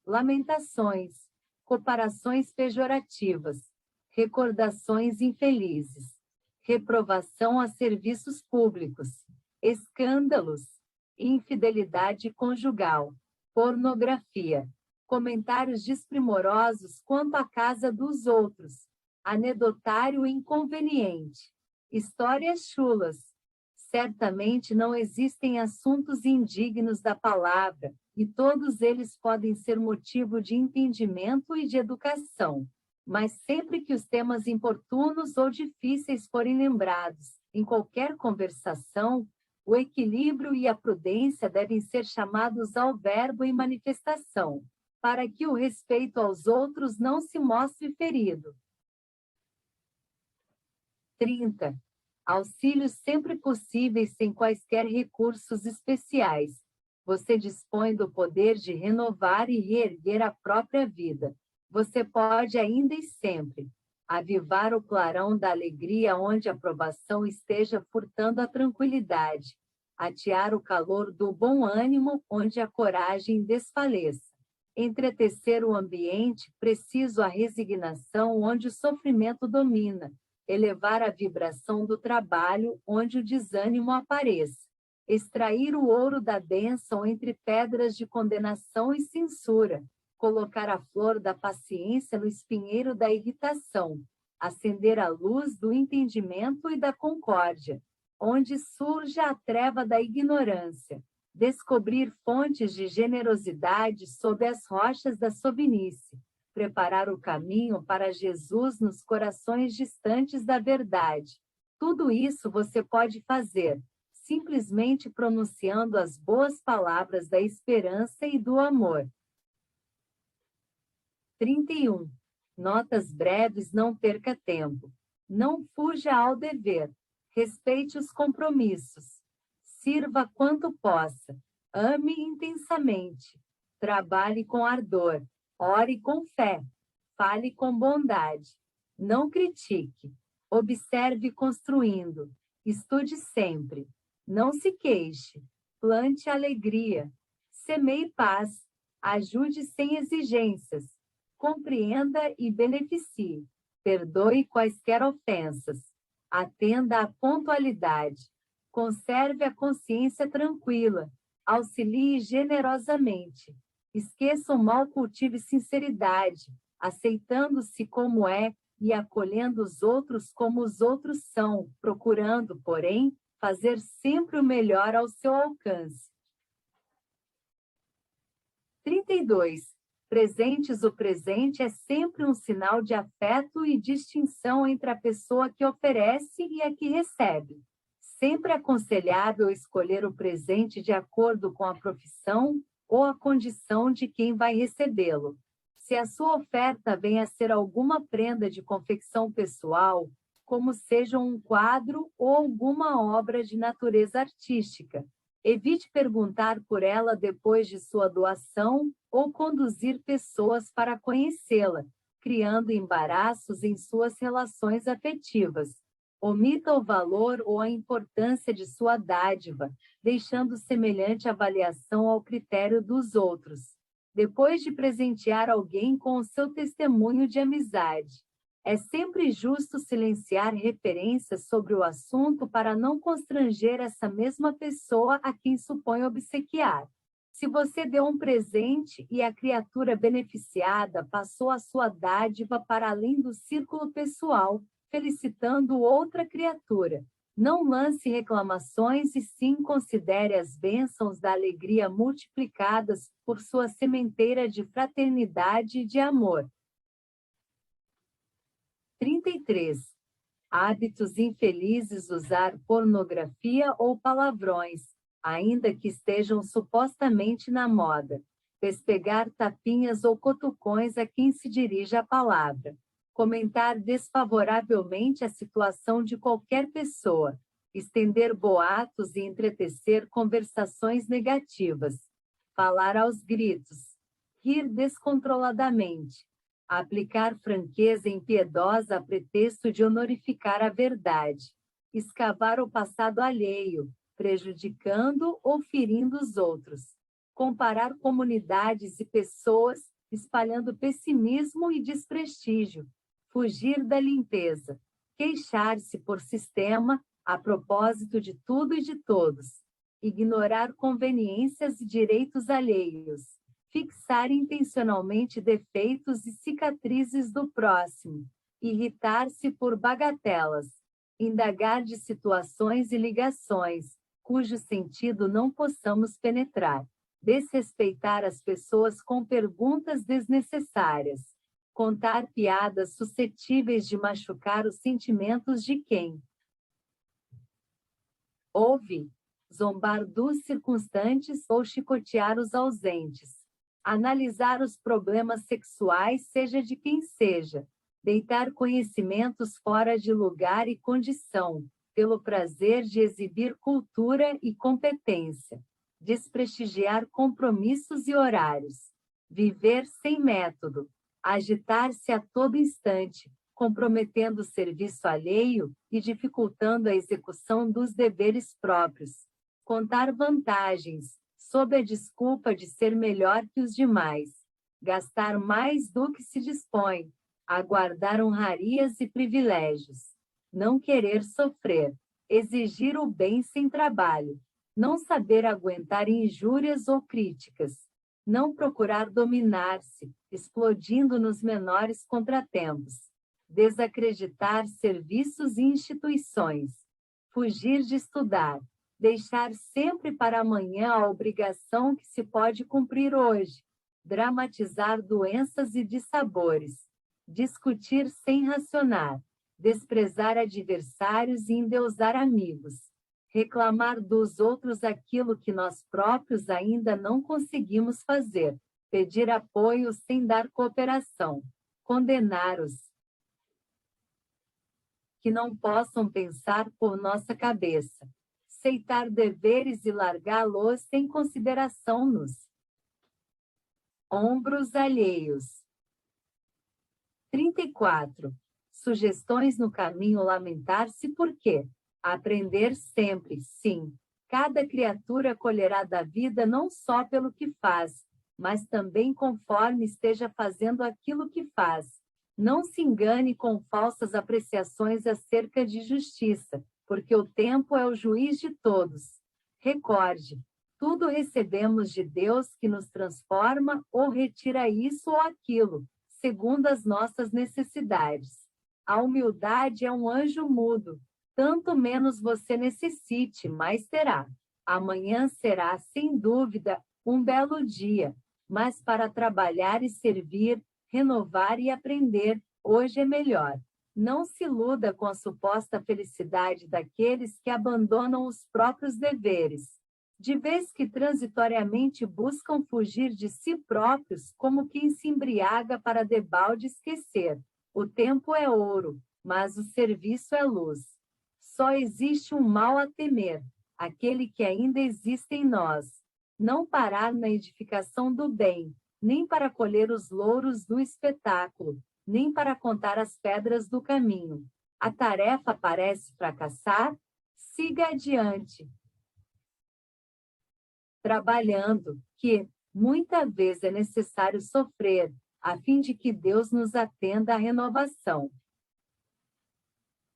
lamentações, comparações pejorativas, recordações infelizes, reprovação a serviços públicos, escândalos, infidelidade conjugal, pornografia, comentários desprimorosos quanto à casa dos outros, anedotário inconveniente, histórias chulas. Certamente não existem assuntos indignos da palavra, e todos eles podem ser motivo de entendimento e de educação. Mas sempre que os temas importunos ou difíceis forem lembrados, em qualquer conversação, o equilíbrio e a prudência devem ser chamados ao verbo em manifestação, para que o respeito aos outros não se mostre ferido. 30. Auxílios sempre possíveis sem quaisquer recursos especiais. Você dispõe do poder de renovar e reerguer a própria vida. Você pode ainda e sempre avivar o clarão da alegria onde a provação esteja furtando a tranquilidade. atear o calor do bom ânimo onde a coragem desfaleça, entretecer o ambiente preciso à resignação onde o sofrimento domina, elevar a vibração do trabalho onde o desânimo apareça, extrair o ouro da bênção entre pedras de condenação e censura, colocar a flor da paciência no espinheiro da irritação, acender a luz do entendimento e da concórdia, onde surge a treva da ignorância, descobrir fontes de generosidade sob as rochas da sovinice, preparar o caminho para Jesus nos corações distantes da verdade. Tudo isso você pode fazer, simplesmente pronunciando as boas palavras da esperança e do amor. 31. Notas breves, não perca tempo. Não fuja ao dever. Respeite os compromissos. Sirva quanto possa. Ame intensamente. Trabalhe com ardor. Ore com fé. Fale com bondade. Não critique. Observe construindo. Estude sempre. Não se queixe. Plante alegria. Semeie paz. Ajude sem exigências. Compreenda e beneficie. Perdoe quaisquer ofensas. Atenda à pontualidade. Conserve a consciência tranquila. Auxilie generosamente. Esqueça o mal, cultive sinceridade, aceitando-se como é e acolhendo os outros como os outros são, procurando, porém, fazer sempre o melhor ao seu alcance. 32. Presentes. O presente é sempre um sinal de afeto e distinção entre a pessoa que oferece e a que recebe. Sempre é aconselhável escolher o presente de acordo com a profissão ou a condição de quem vai recebê-lo. Se a sua oferta vem a ser alguma prenda de confecção pessoal, como seja um quadro ou alguma obra de natureza artística, evite perguntar por ela depois de sua doação ou conduzir pessoas para conhecê-la, criando embaraços em suas relações afetivas. Omita o valor ou a importância de sua dádiva, deixando semelhante avaliação ao critério dos outros. Depois de presentear alguém com o seu testemunho de amizade, é sempre justo silenciar referências sobre o assunto para não constranger essa mesma pessoa a quem supõe obsequiar. Se você deu um presente e a criatura beneficiada passou a sua dádiva para além do círculo pessoal, felicitando outra criatura, não lance reclamações e sim considere as bênçãos da alegria multiplicadas por sua sementeira de fraternidade e de amor. 33. Hábitos infelizes: usar pornografia ou palavrões, ainda que estejam supostamente na moda. Despegar tapinhas ou cutucões a quem se dirige a palavra. Comentar desfavoravelmente a situação de qualquer pessoa. Estender boatos e entretecer conversações negativas. Falar aos gritos. Rir descontroladamente. Aplicar franqueza impiedosa a pretexto de honorificar a verdade. Escavar o passado alheio, prejudicando ou ferindo os outros. Comparar comunidades e pessoas, espalhando pessimismo e desprestígio. Fugir da limpeza. Queixar-se por sistema, a propósito de tudo e de todos. Ignorar conveniências e direitos alheios. Fixar intencionalmente defeitos e cicatrizes do próximo. Irritar-se por bagatelas. Indagar de situações e ligações, cujo sentido não possamos penetrar. Desrespeitar as pessoas com perguntas desnecessárias. Contar piadas suscetíveis de machucar os sentimentos de quem ouve. Zombar dos circunstantes ou chicotear os ausentes. Analisar os problemas sexuais, seja de quem seja. Deitar conhecimentos fora de lugar e condição, pelo prazer de exibir cultura e competência. Desprestigiar compromissos e horários. Viver sem método. Agitar-se a todo instante, comprometendo o serviço alheio e dificultando a execução dos deveres próprios. contar vantagens, sob a desculpa de ser melhor que os demais, gastar mais do que se dispõe, aguardar honrarias e privilégios, não querer sofrer, exigir o bem sem trabalho, não saber aguentar injúrias ou críticas, não procurar dominar-se, explodindo nos menores contratempos, desacreditar serviços e instituições, fugir de estudar, deixar sempre para amanhã a obrigação que se pode cumprir hoje, dramatizar doenças e dissabores, discutir sem racionar, desprezar adversários e endeusar amigos, reclamar dos outros aquilo que nós próprios ainda não conseguimos fazer, pedir apoio sem dar cooperação, condenar-os que não possam pensar por nossa cabeça, aceitar deveres e largá-los sem consideração nos ombros alheios. 34. Sugestões no caminho lamentar-se por quê? Aprender sempre, sim. Cada criatura colherá da vida não só pelo que faz, mas também conforme esteja fazendo aquilo que faz. Não se engane com falsas apreciações acerca de justiça, porque o tempo é o juiz de todos. Recorde, tudo recebemos de Deus que nos transforma ou retira isso ou aquilo, segundo as nossas necessidades. A humildade é um anjo mudo. Tanto menos você necessite, mais terá. Amanhã será, sem dúvida, um belo dia, mas para trabalhar e servir, renovar e aprender, hoje é melhor. Não se iluda com a suposta felicidade daqueles que abandonam os próprios deveres, de vez que transitoriamente buscam fugir de si próprios como quem se embriaga para debalde esquecer. O tempo é ouro, mas o serviço é luz. Só existe um mal a temer, aquele que ainda existe em nós. Não parar na edificação do bem, nem para colher os louros do espetáculo, nem para contar as pedras do caminho. A tarefa parece fracassar? Siga adiante, trabalhando, que, muita vez é necessário sofrer, a fim de que Deus nos atenda à renovação.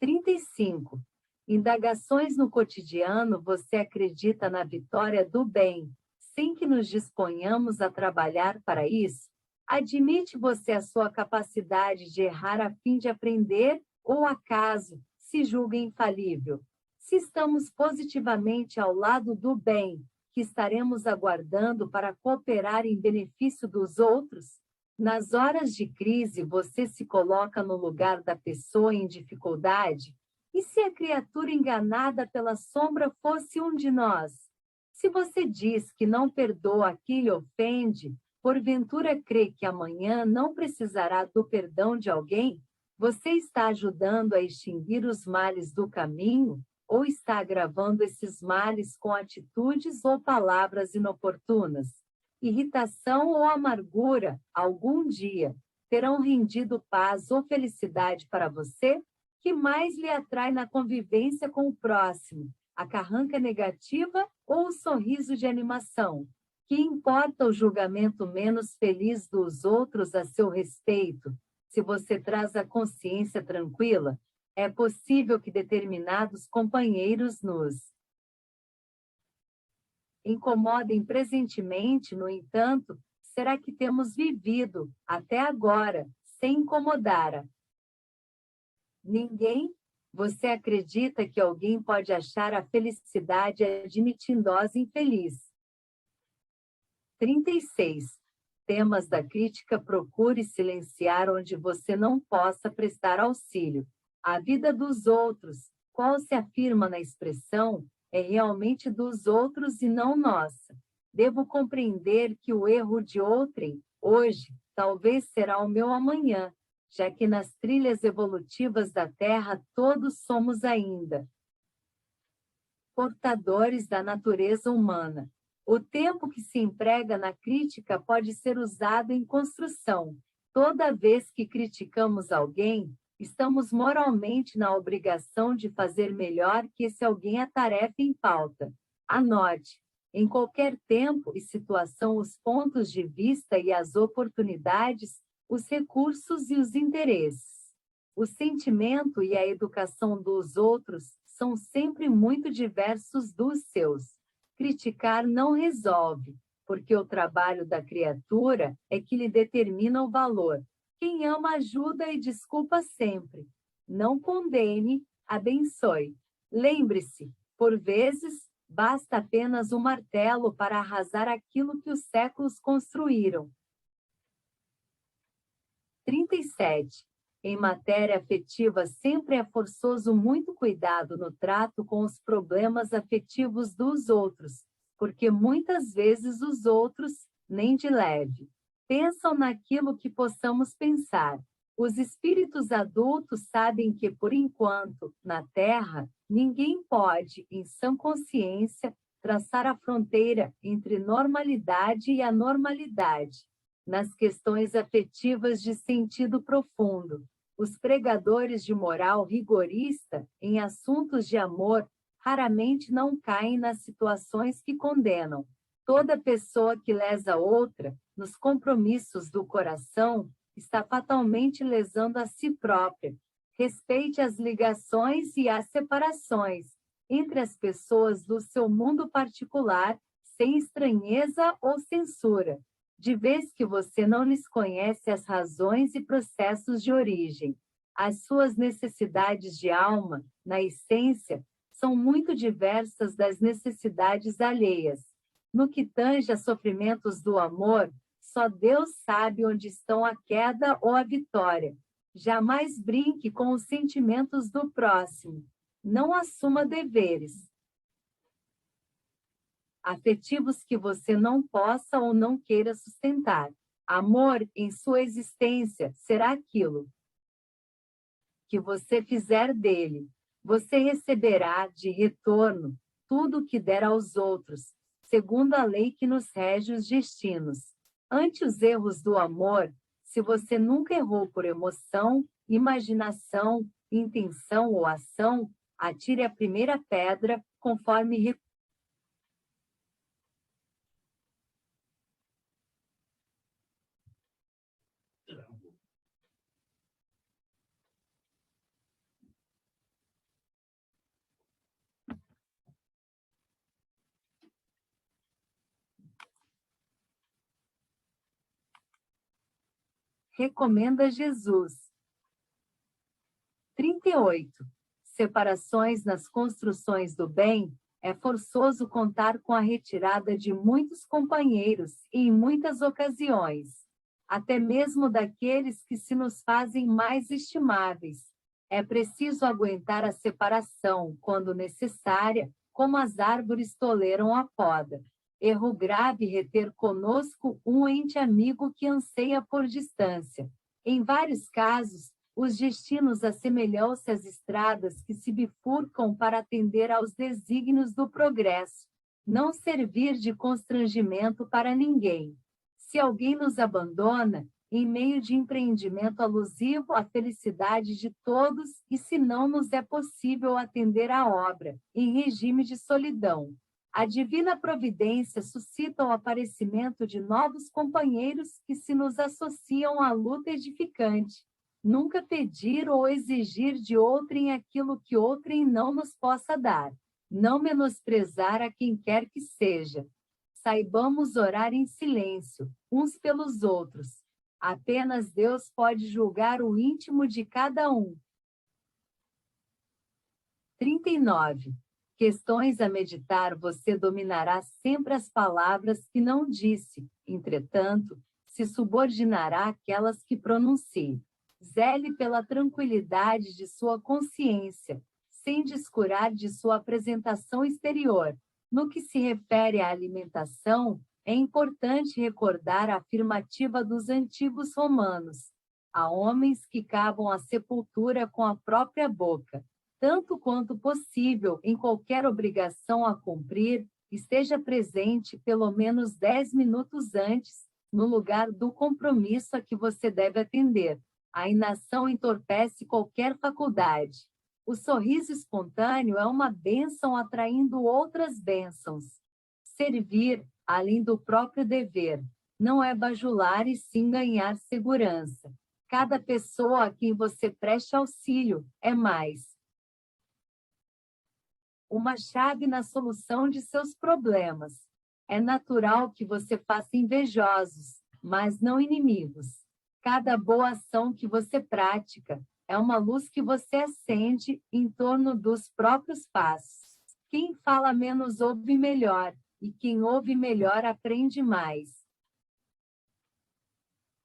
35. Indagações no cotidiano, você acredita na vitória do bem, sem que nos disponhamos a trabalhar para isso? Admite você a sua capacidade de errar a fim de aprender, ou acaso se julga infalível? Se estamos positivamente ao lado do bem, que estaremos aguardando para cooperar em benefício dos outros? Nas horas de crise, você se coloca no lugar da pessoa em dificuldade? E se a criatura enganada pela sombra fosse um de nós? Se você diz que não perdoa a quem lhe ofende, porventura crê que amanhã não precisará do perdão de alguém? Você está ajudando a extinguir os males do caminho, ou está agravando esses males com atitudes ou palavras inoportunas? Irritação ou amargura, algum dia, terão rendido paz ou felicidade para você? Que mais lhe atrai na convivência com o próximo? A carranca negativa ou o sorriso de animação? Que importa o julgamento menos feliz dos outros a seu respeito, se você traz a consciência tranquila? É possível que determinados companheiros nos incomodem presentemente, no entanto, será que temos vivido, até agora, sem incomodar ninguém? Você acredita que alguém pode achar a felicidade admitindo-os infeliz? 36. Temas da crítica: procure silenciar onde você não possa prestar auxílio. A vida dos outros, qual se afirma na expressão, é realmente dos outros e não nossa. Devo compreender que o erro de outrem, hoje, talvez será o meu amanhã, já que nas trilhas evolutivas da Terra todos somos ainda portadores da natureza humana. O tempo que se emprega na crítica pode ser usado em construção. Toda vez que criticamos alguém, estamos moralmente na obrigação de fazer melhor que esse alguém a tarefa em pauta. Anote, em qualquer tempo e situação, os pontos de vista e as oportunidades, os recursos e os interesses. O sentimento e a educação dos outros são sempre muito diversos dos seus. Criticar não resolve, porque o trabalho da criatura é que lhe determina o valor. Quem ama ajuda e desculpa sempre. Não condene, abençoe. Lembre-se, por vezes, basta apenas um martelo para arrasar aquilo que os séculos construíram. 37. Em matéria afetiva, sempre é forçoso muito cuidado no trato com os problemas afetivos dos outros, porque muitas vezes os outros, nem de leve, pensam naquilo que possamos pensar. Os espíritos adultos sabem que, por enquanto, na Terra, ninguém pode, em sã consciência, traçar a fronteira entre normalidade e anormalidade. Nas questões afetivas de sentido profundo, os pregadores de moral rigorista em assuntos de amor raramente não caem nas situações que condenam. Toda pessoa que lesa outra, nos compromissos do coração, está fatalmente lesando a si própria. Respeite as ligações e as separações entre as pessoas do seu mundo particular, sem estranheza ou censura, de vez que você não lhes conhece as razões e processos de origem. As suas necessidades de alma, na essência, são muito diversas das necessidades alheias. No que tange a sofrimentos do amor, só Deus sabe onde estão a queda ou a vitória. Jamais brinque com os sentimentos do próximo. Não assuma deveres afetivos que você não possa ou não queira sustentar. Amor, em sua existência, será aquilo que você fizer dele. Você receberá de retorno tudo o que der aos outros, segundo a lei que nos rege os destinos. Ante os erros do amor, se você nunca errou por emoção, imaginação, intenção ou ação, atire a primeira pedra, conforme recomenda Jesus. 38. Separações nas construções do bem, é forçoso contar com a retirada de muitos companheiros e, em muitas ocasiões, até mesmo daqueles que se nos fazem mais estimáveis. É preciso aguentar a separação, quando necessária, como as árvores toleram a poda. Erro grave reter conosco um ente amigo que anseia por distância. Em vários casos, os destinos assemelham-se às estradas que se bifurcam para atender aos desígnios do progresso, não servir de constrangimento para ninguém. Se alguém nos abandona, em meio de empreendimento alusivo à felicidade de todos, e se não nos é possível atender à obra, em regime de solidão, a divina providência suscita o aparecimento de novos companheiros que se nos associam à luta edificante. Nunca pedir ou exigir de outrem aquilo que outrem não nos possa dar. Não menosprezar a quem quer que seja. Saibamos orar em silêncio, uns pelos outros. Apenas Deus pode julgar o íntimo de cada um. 39. Questões a meditar, você dominará sempre as palavras que não disse, entretanto, se subordinará àquelas que pronuncie. Zele pela tranquilidade de sua consciência, sem descurar de sua apresentação exterior. No que se refere à alimentação, é importante recordar a afirmativa dos antigos romanos: há homens que cavam a sepultura com a própria boca. Tanto quanto possível, em qualquer obrigação a cumprir, esteja presente pelo menos 10 minutos antes, no lugar do compromisso a que você deve atender. A inação entorpece qualquer faculdade. O sorriso espontâneo é uma bênção atraindo outras bênçãos. Servir, além do próprio dever, não é bajular e sim ganhar segurança. Cada pessoa a quem você preste auxílio é mais uma chave na solução de seus problemas. É natural que você faça invejosos, mas não inimigos. Cada boa ação que você pratica é uma luz que você acende em torno dos próprios passos. Quem fala menos ouve melhor, e quem ouve melhor aprende mais.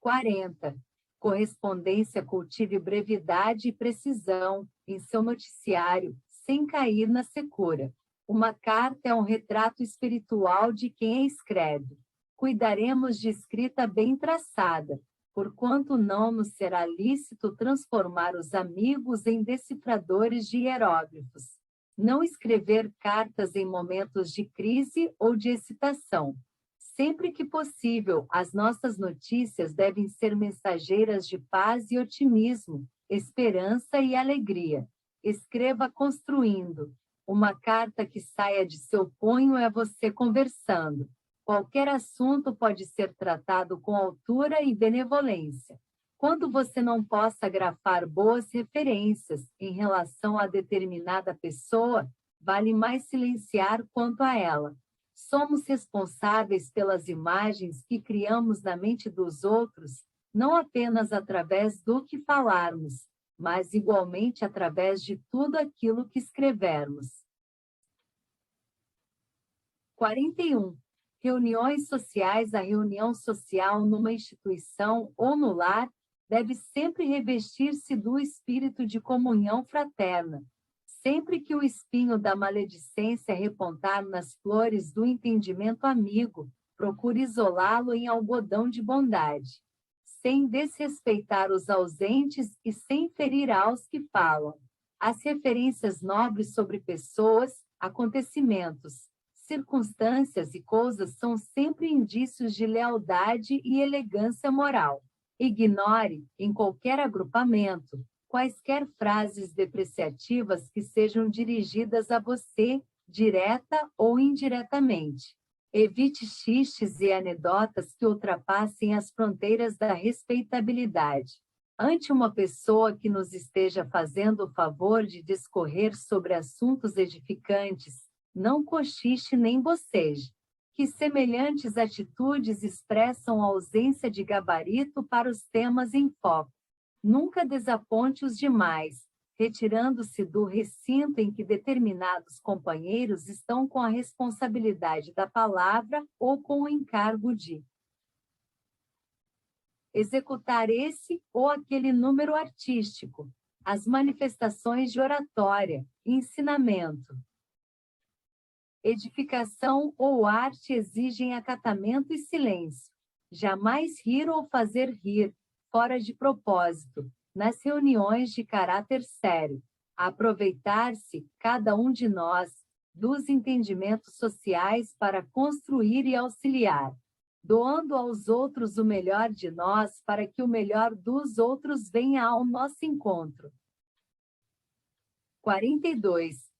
40. Correspondência cultive brevidade e precisão em seu noticiário, sem cair na secura. Uma carta é um retrato espiritual de quem a escreve. Cuidaremos de escrita bem traçada, porquanto não nos será lícito transformar os amigos em decifradores de hieróglifos. Não escrever cartas em momentos de crise ou de excitação. Sempre que possível, as nossas notícias devem ser mensageiras de paz e otimismo, esperança e alegria. Escreva construindo. Uma carta que saia de seu punho é você conversando. Qualquer assunto pode ser tratado com altura e benevolência. Quando você não possa grafar boas referências em relação a determinada pessoa, vale mais silenciar quanto a ela. Somos responsáveis pelas imagens que criamos na mente dos outros, não apenas através do que falarmos, mas igualmente através de tudo aquilo que escrevermos. 41. Reuniões sociais. A reunião social numa instituição ou no lar deve sempre revestir-se do espírito de comunhão fraterna. Sempre que o espinho da maledicência repontar nas flores do entendimento amigo, procure isolá-lo em algodão de bondade, sem desrespeitar os ausentes e sem ferir aos que falam. As referências nobres sobre pessoas, acontecimentos, circunstâncias e coisas são sempre indícios de lealdade e elegância moral. Ignore, em qualquer agrupamento, quaisquer frases depreciativas que sejam dirigidas a você, direta ou indiretamente. Evite xistes e anedotas que ultrapassem as fronteiras da respeitabilidade. Ante uma pessoa que nos esteja fazendo o favor de discorrer sobre assuntos edificantes, não cochiche nem boceje, que semelhantes atitudes expressam ausência de gabarito para os temas em foco. Nunca desaponte os demais, retirando-se do recinto em que determinados companheiros estão com a responsabilidade da palavra ou com o encargo de executar esse ou aquele número artístico, as manifestações de oratória, ensinamento, edificação ou arte exigem acatamento e silêncio. Jamais rir ou fazer rir, fora de propósito, nas reuniões de caráter sério. Aproveitar-se, cada um de nós, dos entendimentos sociais para construir e auxiliar, doando aos outros o melhor de nós para que o melhor dos outros venha ao nosso encontro. 42.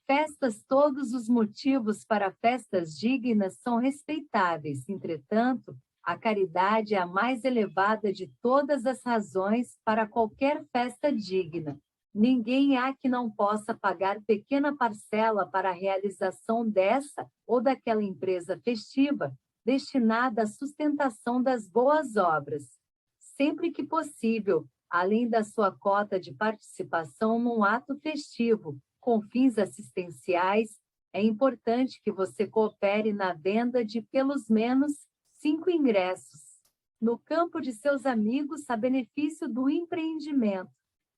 Festas. Todos os motivos para festas dignas são respeitáveis, entretanto, a caridade é a mais elevada de todas as razões para qualquer festa digna. Ninguém há que não possa pagar pequena parcela para a realização dessa ou daquela empresa festiva, destinada à sustentação das boas obras. Sempre que possível, além da sua cota de participação num ato festivo, com fins assistenciais, é importante que você coopere na venda de pelo menos 5 ingressos no campo de seus amigos a benefício do empreendimento.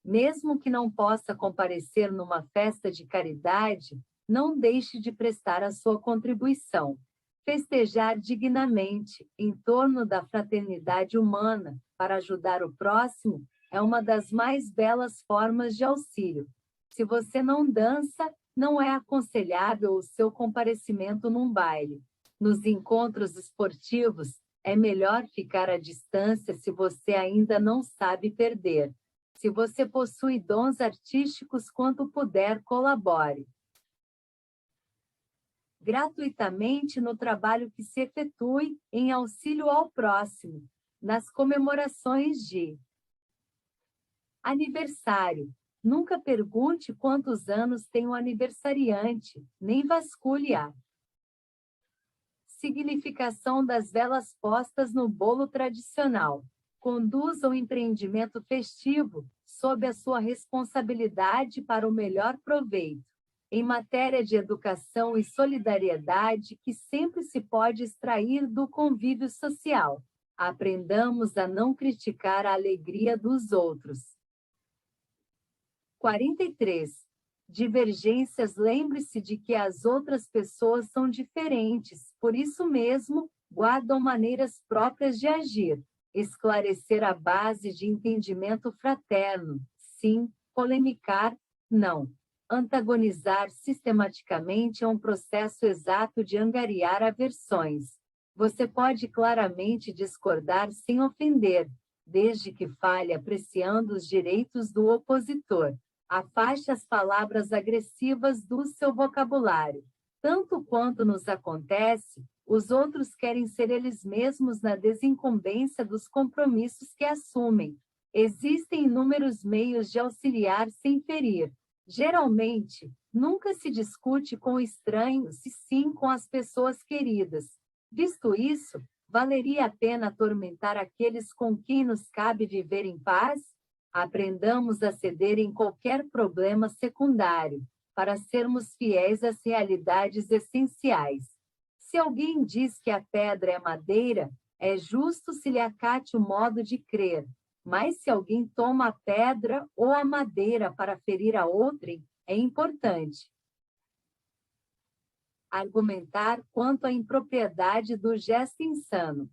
Mesmo que não possa comparecer numa festa de caridade, não deixe de prestar a sua contribuição. Festejar dignamente, em torno da fraternidade humana, para ajudar o próximo, é uma das mais belas formas de auxílio. Se você não dança, não é aconselhável o seu comparecimento num baile. Nos encontros esportivos, é melhor ficar à distância se você ainda não sabe perder. Se você possui dons artísticos, quanto puder, colabore gratuitamente no trabalho que se efetue em auxílio ao próximo, nas comemorações de aniversário. Nunca pergunte quantos anos tem o aniversariante, nem vasculhe a significação das velas postas no bolo tradicional. Conduza o empreendimento festivo sob a sua responsabilidade para o melhor proveito. Em matéria de educação e solidariedade, que sempre se pode extrair do convívio social, aprendamos a não criticar a alegria dos outros. 43. Divergências. Lembre-se de que as outras pessoas são diferentes, por isso mesmo, guardam maneiras próprias de agir. Esclarecer a base de entendimento fraterno. Sim. Polemicar. Não. Antagonizar sistematicamente é um processo exato de angariar aversões. Você pode claramente discordar sem ofender, desde que fale apreciando os direitos do opositor. Afaste as palavras agressivas do seu vocabulário. Tanto quanto nos acontece, os outros querem ser eles mesmos na desincumbência dos compromissos que assumem. Existem inúmeros meios de auxiliar sem ferir. Geralmente, nunca se discute com estranhos, e sim com as pessoas queridas. Visto isso, valeria a pena atormentar aqueles com quem nos cabe viver em paz? Aprendamos a ceder em qualquer problema secundário, para sermos fiéis às realidades essenciais. Se alguém diz que a pedra é madeira, é justo se lhe acate o modo de crer. Mas se alguém toma a pedra ou a madeira para ferir a outrem, é importante argumentar quanto à impropriedade do gesto insano.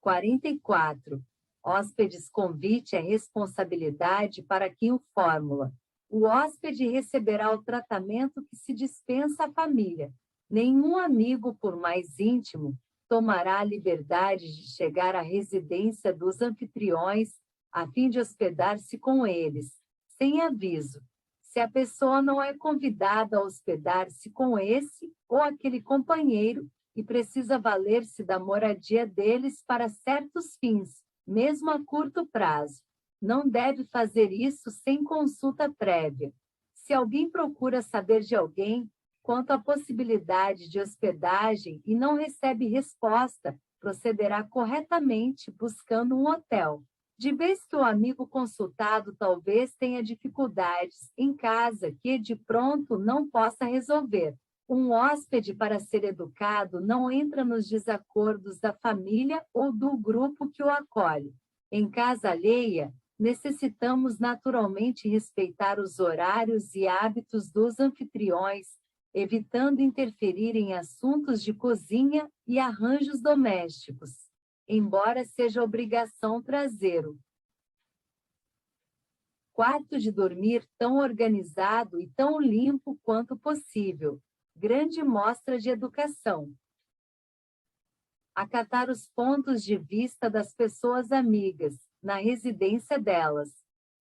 44. Hóspedes. Convite é responsabilidade para quem o formula. O hóspede receberá o tratamento que se dispensa à família. Nenhum amigo, por mais íntimo, tomará a liberdade de chegar à residência dos anfitriões a fim de hospedar-se com eles, sem aviso. Se a pessoa não é convidada a hospedar-se com esse ou aquele companheiro e precisa valer-se da moradia deles para certos fins, mesmo a curto prazo, não deve fazer isso sem consulta prévia. Se alguém procura saber de alguém quanto à possibilidade de hospedagem e não recebe resposta, procederá corretamente buscando um hotel. De vez que o amigo consultado talvez tenha dificuldades em casa que de pronto não possa resolver. Um hóspede, para ser educado, não entra nos desacordos da família ou do grupo que o acolhe. Em casa alheia, necessitamos naturalmente respeitar os horários e hábitos dos anfitriões, evitando interferir em assuntos de cozinha e arranjos domésticos, embora seja obrigação trazê-lo. Quarto de dormir tão organizado e tão limpo quanto possível. Grande mostra de educação. Acatar os pontos de vista das pessoas amigas, na residência delas.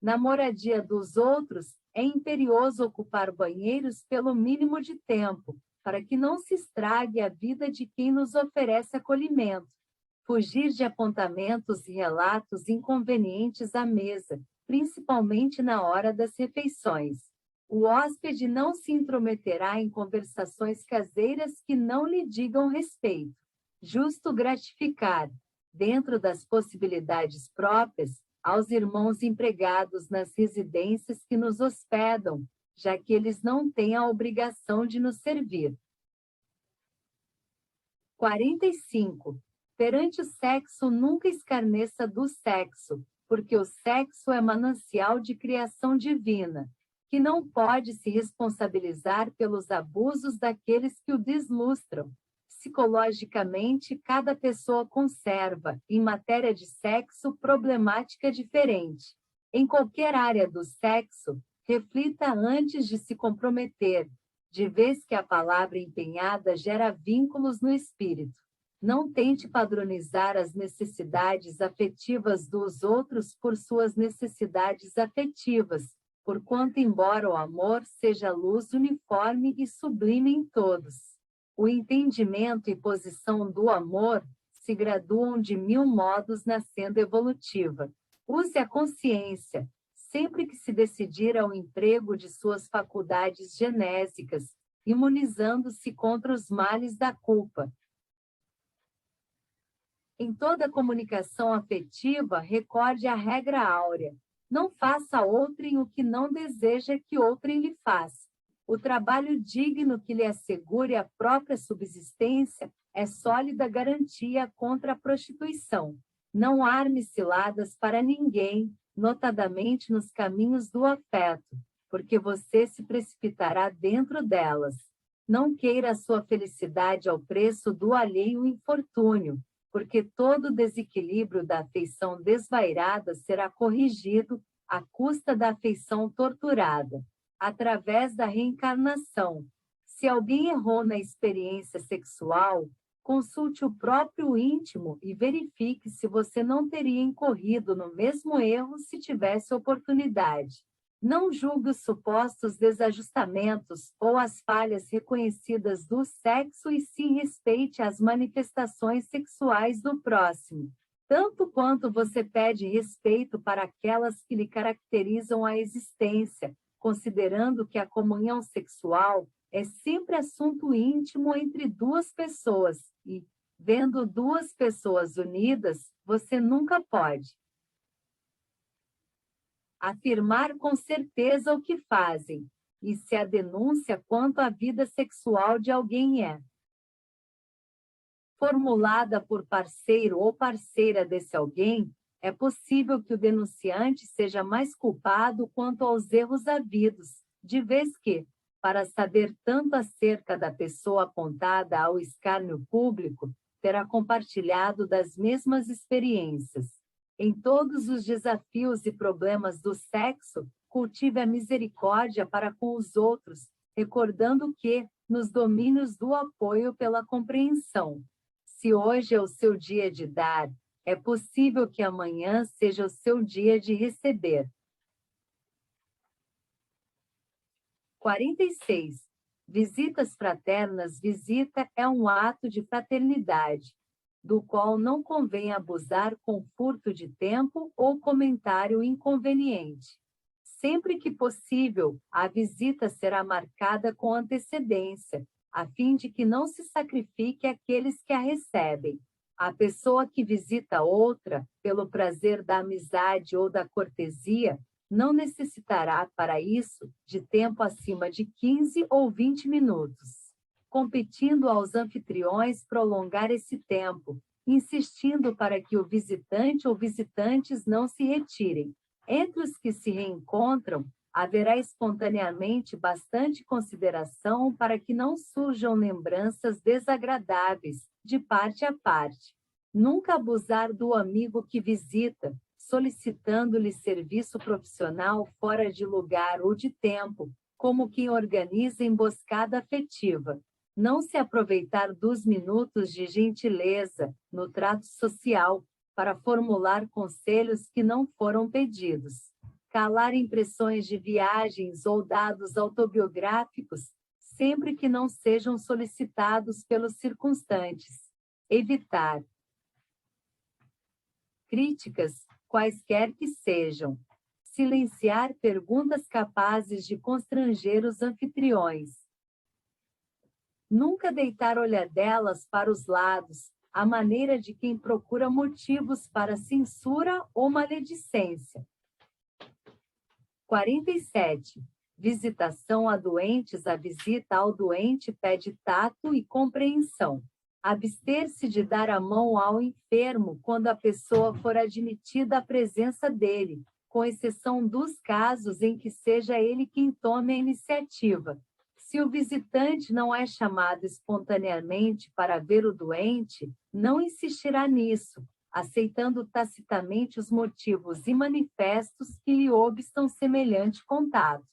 Na moradia dos outros, é imperioso ocupar banheiros pelo mínimo de tempo, para que não se estrague a vida de quem nos oferece acolhimento. Fugir de apontamentos e relatos inconvenientes à mesa, principalmente na hora das refeições. O hóspede não se intrometerá em conversações caseiras que não lhe digam respeito. Justo gratificar, dentro das possibilidades próprias, aos irmãos empregados nas residências que nos hospedam, já que eles não têm a obrigação de nos servir. 45. Perante o sexo, nunca escarneça do sexo, porque o sexo é manancial de criação divina, que não pode se responsabilizar pelos abusos daqueles que o deslustram. Psicologicamente, cada pessoa conserva, em matéria de sexo, problemática diferente. Em qualquer área do sexo, reflita antes de se comprometer, de vez que a palavra empenhada gera vínculos no espírito. Não tente padronizar as necessidades afetivas dos outros por suas necessidades afetivas, porquanto, embora o amor seja luz uniforme e sublime em todos, o entendimento e posição do amor se graduam de 1000 modos na senda evolutiva. Use a consciência, sempre que se decidir ao emprego de suas faculdades genésicas, imunizando-se contra os males da culpa. Em toda comunicação afetiva, recorde a regra áurea. Não faça a outrem o que não deseja que outrem lhe faça. O trabalho digno que lhe assegure a própria subsistência é sólida garantia contra a prostituição. Não arme ciladas para ninguém, notadamente nos caminhos do afeto, porque você se precipitará dentro delas. Não queira a sua felicidade ao preço do alheio infortúnio, porque todo desequilíbrio da afeição desvairada será corrigido à custa da afeição torturada, através da reencarnação. Se alguém errou na experiência sexual, consulte o próprio íntimo e verifique se você não teria incorrido no mesmo erro se tivesse oportunidade. Não julgue os supostos desajustamentos ou as falhas reconhecidas do sexo e sim respeite as manifestações sexuais do próximo, tanto quanto você pede respeito para aquelas que lhe caracterizam a existência, considerando que a comunhão sexual é sempre assunto íntimo entre duas pessoas e, vendo duas pessoas unidas, você nunca pode afirmar com certeza o que fazem, e se a denúncia quanto à vida sexual de alguém é formulada por parceiro ou parceira desse alguém, é possível que o denunciante seja mais culpado quanto aos erros havidos, de vez que, para saber tanto acerca da pessoa apontada ao escárnio público, terá compartilhado das mesmas experiências. Em todos os desafios e problemas do sexo, cultive a misericórdia para com os outros, recordando que, nos domínios do apoio pela compreensão, se hoje é o seu dia de dar, é possível que amanhã seja o seu dia de receber. 46. Visitas fraternas. Visita é um ato de fraternidade, do qual não convém abusar com furto de tempo ou comentário inconveniente. Sempre que possível, a visita será marcada com antecedência, a fim de que não se sacrifique aqueles que a recebem. A pessoa que visita outra, pelo prazer da amizade ou da cortesia, não necessitará, para isso, de tempo acima de 15 ou 20 minutos, competindo aos anfitriões prolongar esse tempo, insistindo para que o visitante ou visitantes não se retirem. Entre os que se reencontram, haverá espontaneamente bastante consideração para que não surjam lembranças desagradáveis, de parte a parte. Nunca abusar do amigo que visita, solicitando-lhe serviço profissional fora de lugar ou de tempo, como quem organiza emboscada afetiva. Não se aproveitar dos minutos de gentileza no trato social para formular conselhos que não foram pedidos. Calar impressões de viagens ou dados autobiográficos, sempre que não sejam solicitados pelos circunstantes. Evitar críticas, quaisquer que sejam. Silenciar perguntas capazes de constranger os anfitriões. Nunca deitar olhadelas para os lados, à maneira de quem procura motivos para censura ou maledicência. 47. Visitação a doentes. A visita ao doente pede tato e compreensão. Abster-se de dar a mão ao enfermo quando a pessoa for admitida à presença dele, com exceção dos casos em que seja ele quem tome a iniciativa. Se o visitante não é chamado espontaneamente para ver o doente, não insistirá nisso, aceitando tacitamente os motivos e manifestos que lhe obstam semelhante contato.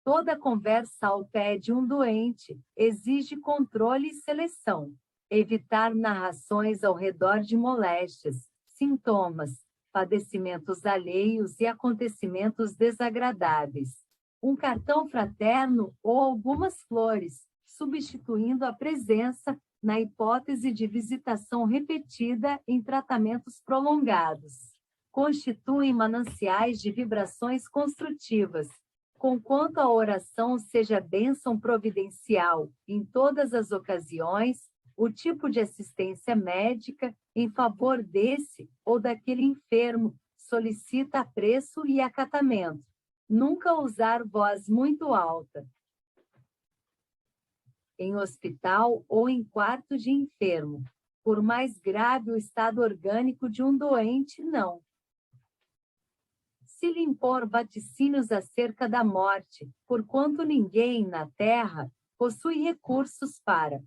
Toda conversa ao pé de um doente exige controle e seleção. Evitar narrações ao redor de moléstias, sintomas, padecimentos alheios e acontecimentos desagradáveis. Um cartão fraterno ou algumas flores, substituindo a presença na hipótese de visitação repetida em tratamentos prolongados. Constituem mananciais de vibrações construtivas, conquanto a oração seja bênção providencial em todas as ocasiões, o tipo de assistência médica em favor desse ou daquele enfermo solicita apreço e acatamento. Nunca usar voz muito alta. Em hospital ou em quarto de enfermo, por mais grave o estado orgânico de um doente, não. Se lhe impor vaticínios acerca da morte, porquanto ninguém na terra possui recursos para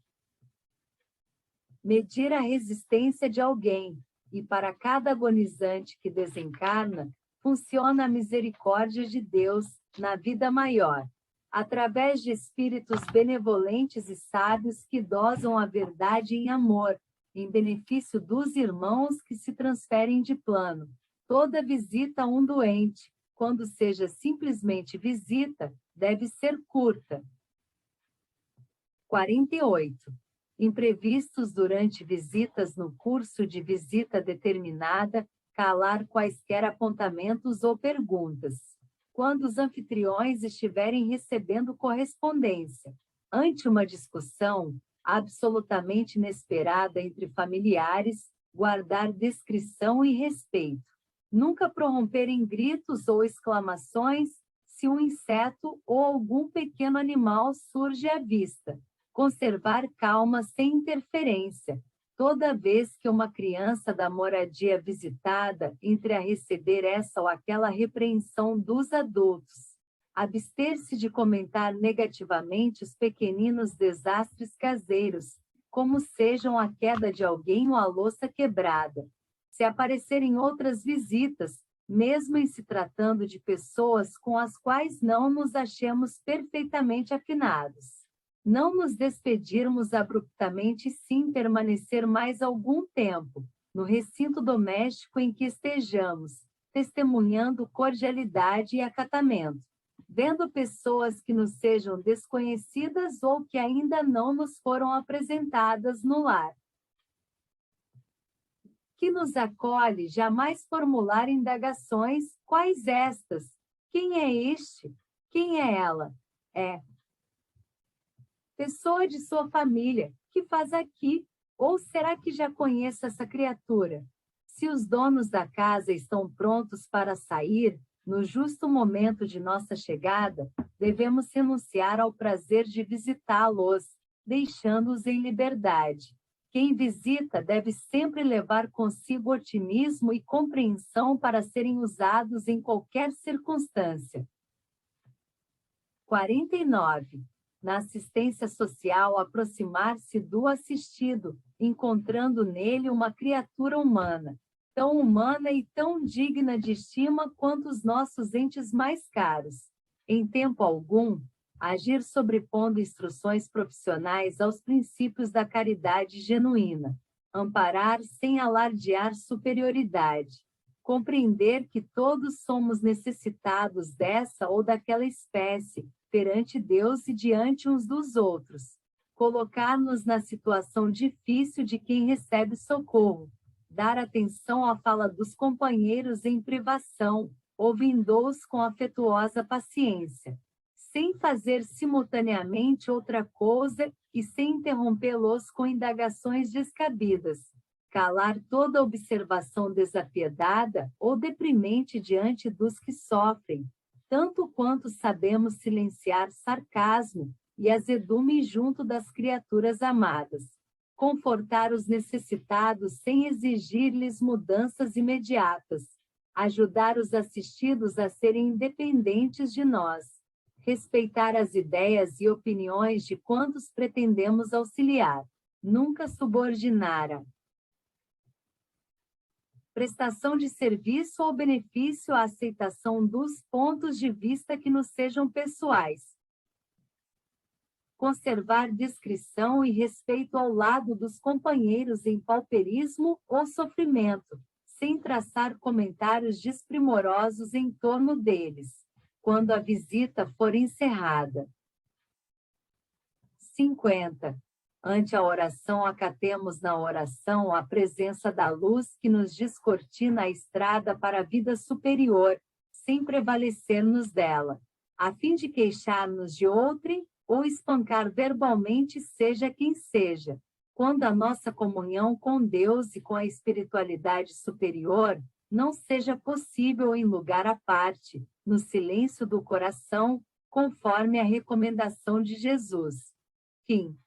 medir a resistência de alguém, e para cada agonizante que desencarna, funciona a misericórdia de Deus na vida maior, através de espíritos benevolentes e sábios que dosam a verdade em amor, em benefício dos irmãos que se transferem de plano. Toda visita a um doente, quando seja simplesmente visita, deve ser curta. 48. Imprevistos durante visitas no curso de visita determinada, calar quaisquer apontamentos ou perguntas. Quando os anfitriões estiverem recebendo correspondência, ante uma discussão absolutamente inesperada entre familiares, guardar discrição e respeito. Nunca prorromper em gritos ou exclamações se um inseto ou algum pequeno animal surge à vista. Conservar calma sem interferência. Toda vez que uma criança da moradia visitada entre a receber essa ou aquela repreensão dos adultos. Abster-se de comentar negativamente os pequeninos desastres caseiros, como sejam a queda de alguém ou a louça quebrada. Se aparecerem outras visitas, mesmo em se tratando de pessoas com as quais não nos achemos perfeitamente afinados. Não nos despedirmos abruptamente, sim permanecer mais algum tempo, no recinto doméstico em que estejamos, testemunhando cordialidade e acatamento. Vendo pessoas que nos sejam desconhecidas ou que ainda não nos foram apresentadas no lar. Que nos acolhe, jamais formular indagações, quais estas? Quem é este? Quem é ela? É pessoa de sua família, que faz aqui? Ou será que já conhece essa criatura? Se os donos da casa estão prontos para sair, no justo momento de nossa chegada, devemos renunciar ao prazer de visitá-los, deixando-os em liberdade. Quem visita deve sempre levar consigo otimismo e compreensão para serem usados em qualquer circunstância. 49. Na assistência social, aproximar-se do assistido, encontrando nele uma criatura humana, tão humana e tão digna de estima quanto os nossos entes mais caros. Em tempo algum, agir sobrepondo instruções profissionais aos princípios da caridade genuína, amparar sem alardear superioridade, compreender que todos somos necessitados dessa ou daquela espécie, perante Deus e diante uns dos outros, colocar-nos na situação difícil de quem recebe socorro, dar atenção à fala dos companheiros em privação, ouvindo-os com afetuosa paciência, sem fazer simultaneamente outra coisa e sem interrompê-los com indagações descabidas, calar toda observação desapiedada ou deprimente diante dos que sofrem, tanto quanto sabemos silenciar sarcasmo e azedume junto das criaturas amadas, confortar os necessitados sem exigir-lhes mudanças imediatas, ajudar os assistidos a serem independentes de nós, respeitar as ideias e opiniões de quantos pretendemos auxiliar, nunca subordinar prestação de serviço ou benefício à aceitação dos pontos de vista que nos sejam pessoais. conservar discrição e respeito ao lado dos companheiros em pauperismo ou sofrimento, sem traçar comentários desprimorosos em torno deles, quando a visita for encerrada. 50. Ante a oração, acatemos na oração a presença da luz que nos descortina a estrada para a vida superior, sem prevalecer-nos dela, a fim de queixar-nos de outrem ou espancar verbalmente seja quem seja, quando a nossa comunhão com Deus e com a espiritualidade superior não seja possível em lugar à parte, no silêncio do coração, conforme a recomendação de Jesus. Fim.